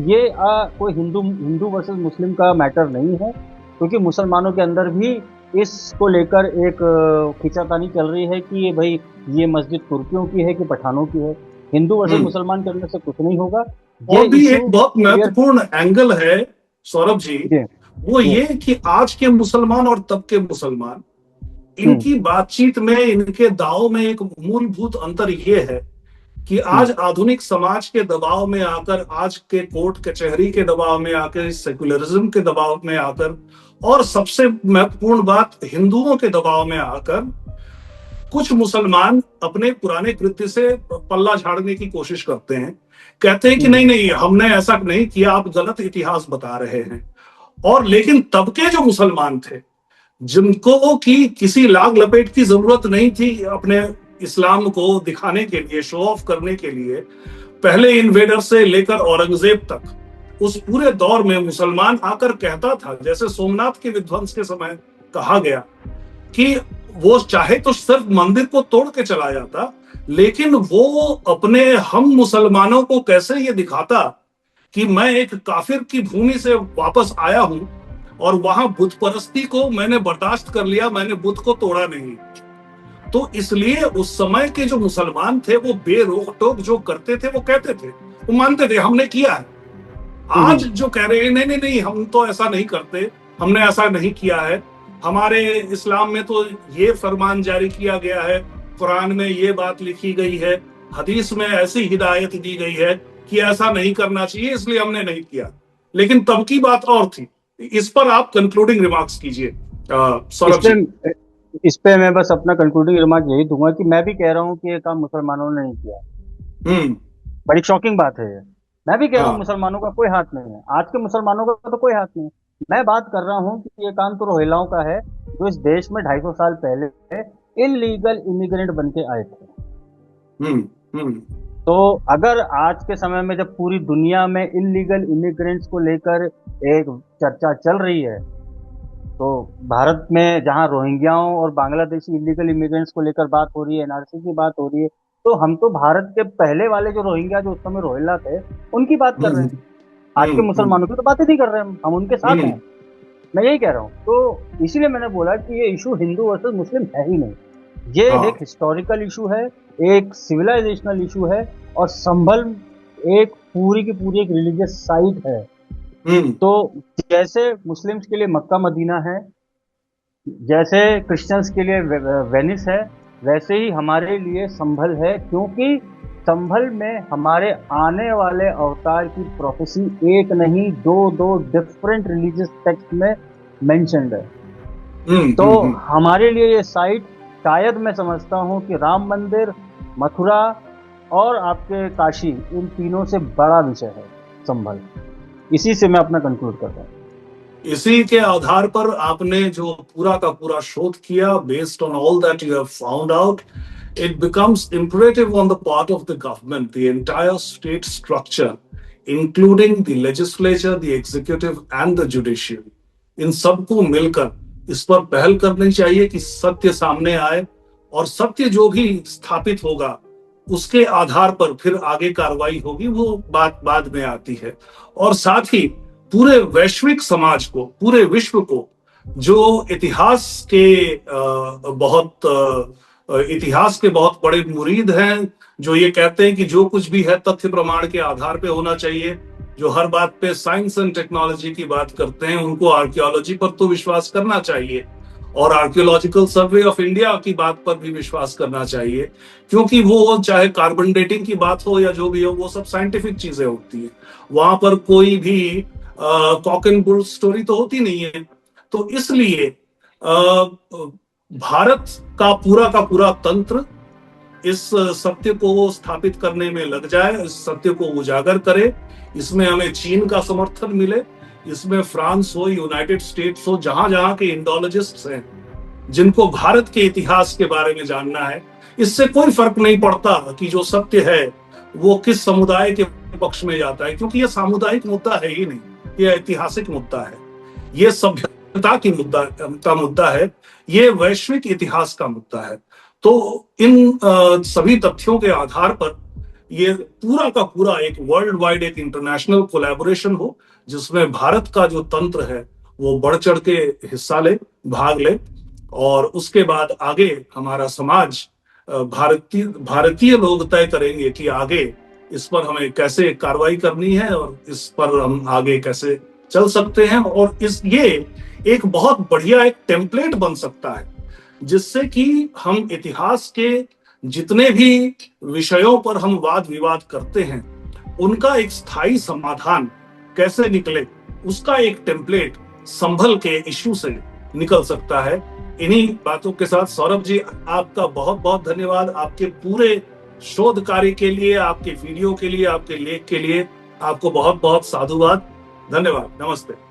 ये कोई हिंदू वर्सेस मुस्लिम का मैटर नहीं है, क्योंकि मुसलमानों के अंदर भी इसको लेकर एक खींचातानी चल रही है कि ये भाई ये मस्जिद तुर्कियों की है कि पठानों की है। हिंदू वर्सेस मुसलमान करने से कुछ नहीं होगा। और भी एक बहुत महत्वपूर्ण एंगल है सौरभ जी, वो ये कि आज के मुसलमान और तब के मुसलमान, इनकी बातचीत में, इनके दाव में एक मूलभूत अंतर ये है कि आज आधुनिक समाज के दबाव में आकर, आज के कोर्ट कचहरी के दबाव में आकर, सेक्युलरिज्म के दबाव में आकर, और सबसे महत्वपूर्ण बात हिंदुओं के दबाव में आकर, कुछ मुसलमान अपने पुराने कृत्य से पल्ला झाड़ने की कोशिश करते हैं। कहते हैं कि नहीं नहीं, हमने ऐसा नहीं किया, आप गलत इतिहास बता रहे हैं। और लेकिन तब के जो मुसलमान थे, जिनको की किसी लाग लपेट की जरूरत नहीं थी अपने इस्लाम को दिखाने के लिए, शो ऑफ करने के लिए, पहले इन्वेडर से लेकर औरंगजेब तक, उस पूरे दौर में मुसलमान आकर कहता था, जैसे सोमनाथ के विध्वंस के समय कहा गया कि वो चाहे तो सिर्फ मंदिर को तोड़ के चला जाता, लेकिन वो अपने हम मुसलमानों को कैसे ये दिखाता कि मैं एक काफिर की भूमि से वापस आया हूं और वहां बुत परस्ती को मैंने बर्दाश्त कर लिया, मैंने बुत को तोड़ा नहीं। तो इसलिए उस समय के जो मुसलमान थे वो बेरोक टोक जो करते थे वो कहते थे, वो मानते थे हमने किया है। आज जो कह रहे हैं नहीं नहीं नहीं, हम तो ऐसा नहीं करते, हमने ऐसा नहीं किया है, हमारे इस्लाम में तो ये फरमान जारी किया गया है, कुरान में ये बात लिखी गई है, हदीस में ऐसी हिदायत दी गई है कि ऐसा नहीं करना चाहिए, इसलिए हमने नहीं किया। लेकिन तब की बात और थी। इस पर आप कंक्लूडिंग रिमार्क्स कीजिए सौरभ जी। इस पे मैं बस अपना कंक्लूडिंग रिमार्क यही दूंगा कि मैं भी कह रहा हूँ कि ये काम मुसलमानों ने नहीं किया। बड़ी शॉकिंग बात है ये। मैं भी कह रहा हूँ मुसलमानों का कोई हाथ नहीं है, आज के मुसलमानों का तो कोई हाथ नहीं है। मैं बात कर रहा हूँ कि ये काम तो रोहिलाओं का है, जो इस देश में 250 साल पहले इलीगल इमिग्रेंट बन के आए थे। तो अगर आज के समय में जब पूरी दुनिया में इलीगल इमिग्रेंट्स को लेकर एक चर्चा चल रही है, तो भारत में जहां रोहिंग्याओं और बांग्लादेशी इलीगल इमिग्रेंट्स को लेकर बात हो रही है, एनआरसी की बात हो रही है, तो हम तो भारत के पहले वाले जो रोहिंग्या जो उस समय रोहिल्ला थे उनकी बात कर रहे हैं। आज के मुसलमानों की तो बातें नहीं कर रहे हैं, हम उनके साथ हैं। मैं यही कह रहा हूँ। तो इसीलिए मैंने बोला कि ये इशू हिंदू वर्सेस मुस्लिम है ही नहीं, ये एक हिस्टोरिकल इशू है, एक सिविलाइजेशनल इशू है, और संभल एक पूरी की पूरी एक रिलीजियस साइट है। तो जैसे मुस्लिम्स के लिए मक्का मदीना है, जैसे क्रिश्चियंस के लिए वेनिस है, वैसे ही हमारे लिए संभल है, क्योंकि संभल में हमारे आने वाले अवतार की प्रोफेसी एक नहीं दो डिफरेंट रिलीजियस टेक्स्ट में मेंशन्ड है। तो हमारे लिए ये साइट, शायद मैं समझता हूँ कि राम मंदिर, मथुरा और आपके काशी, इन तीनों से बड़ा विषय है संभल। इसी से मैं अपना कंक्लूड कर रहा हूँ। इसी के आधार पर आपने जो पूरा का पूरा शोध किया, based on all that you have found out, it becomes imperative on the part of the government, the entire state structure, including the legislature, the executive and the judiciary, इन सबको मिलकर इस पर पहल करनी चाहिए कि सत्य सामने आए, और सत्य जो भी स्थापित होगा उसके आधार पर फिर आगे कार्रवाई होगी, वो बात बाद में आती है। और साथ ही पूरे वैश्विक समाज को, पूरे विश्व को, जो इतिहास के बहुत इतिहास के बहुत बड़े मुरीद हैं, जो ये कहते हैं कि जो कुछ भी है तथ्य प्रमाण के आधार पे होना चाहिए। जो हर बात पे साइंस एंड टेक्नोलॉजी की बात करते हैं, उनको आर्कियोलॉजी पर तो विश्वास करना चाहिए और आर्कियोलॉजिकल सर्वे ऑफ इंडिया की बात पर भी विश्वास करना चाहिए, क्योंकि वो चाहे कार्बन डेटिंग की बात हो या जो भी हो, वो सब साइंटिफिक चीजें होती है। वहां पर कोई भी कॉक एंड बुल स्टोरी तो होती नहीं है। तो इसलिए भारत का पूरा तंत्र इस सत्य को स्थापित करने में लग जाए, इस सत्य को उजागर करे। इसमें हमें चीन का समर्थन मिले, इसमें फ्रांस हो, यूनाइटेड स्टेट्स हो, जहां जहां के इंडोलॉजिस्ट्स हैं जिनको भारत के इतिहास के बारे में जानना है, इससे कोई फर्क नहीं पड़ता कि जो सत्य है वो किस समुदाय के पक्ष में जाता है, क्योंकि ये सामुदायिक मुद्दा है ही नहीं, ये ऐतिहासिक मुद्दा है, ये सभ्यता का मुद्दा है, ये वैश्विक इतिहास का मुद्दा है। तो इन सभी तथ्यों के आधार पर ये पूरा का पूरा एक वर्ल्ड वाइड एक इंटरनेशनल कोलैबोरेशन हो, जिसमें भारत का जो तंत्र है वो बढ़ चढ़ के हिस्सा ले, भाग ले, और उसके बाद आगे हमारा समाज, भारतीय लोग तय करेंगे कि आगे इस पर हमें कैसे कार्रवाई करनी है और इस पर हम आगे कैसे चल सकते हैं। और ये एक बहुत बढ़िया एक टेम्पलेट बन सकता है, जिससे कि हम इतिहास के जितने भी विषयों पर हम वाद विवाद करते हैं, उनका एक स्थायी समाधान कैसे निकले, उसका एक टेम्पलेट संभल के इश्यू से निकल सकता है। इन्हीं बातों के साथ सौरभ जी, आपका बहुत बहुत धन्यवाद, आपके पूरे शोध कार्य के लिए, आपके वीडियो के लिए, आपके लेख के लिए आपको बहुत बहुत साधुवाद, धन्यवाद, नमस्ते।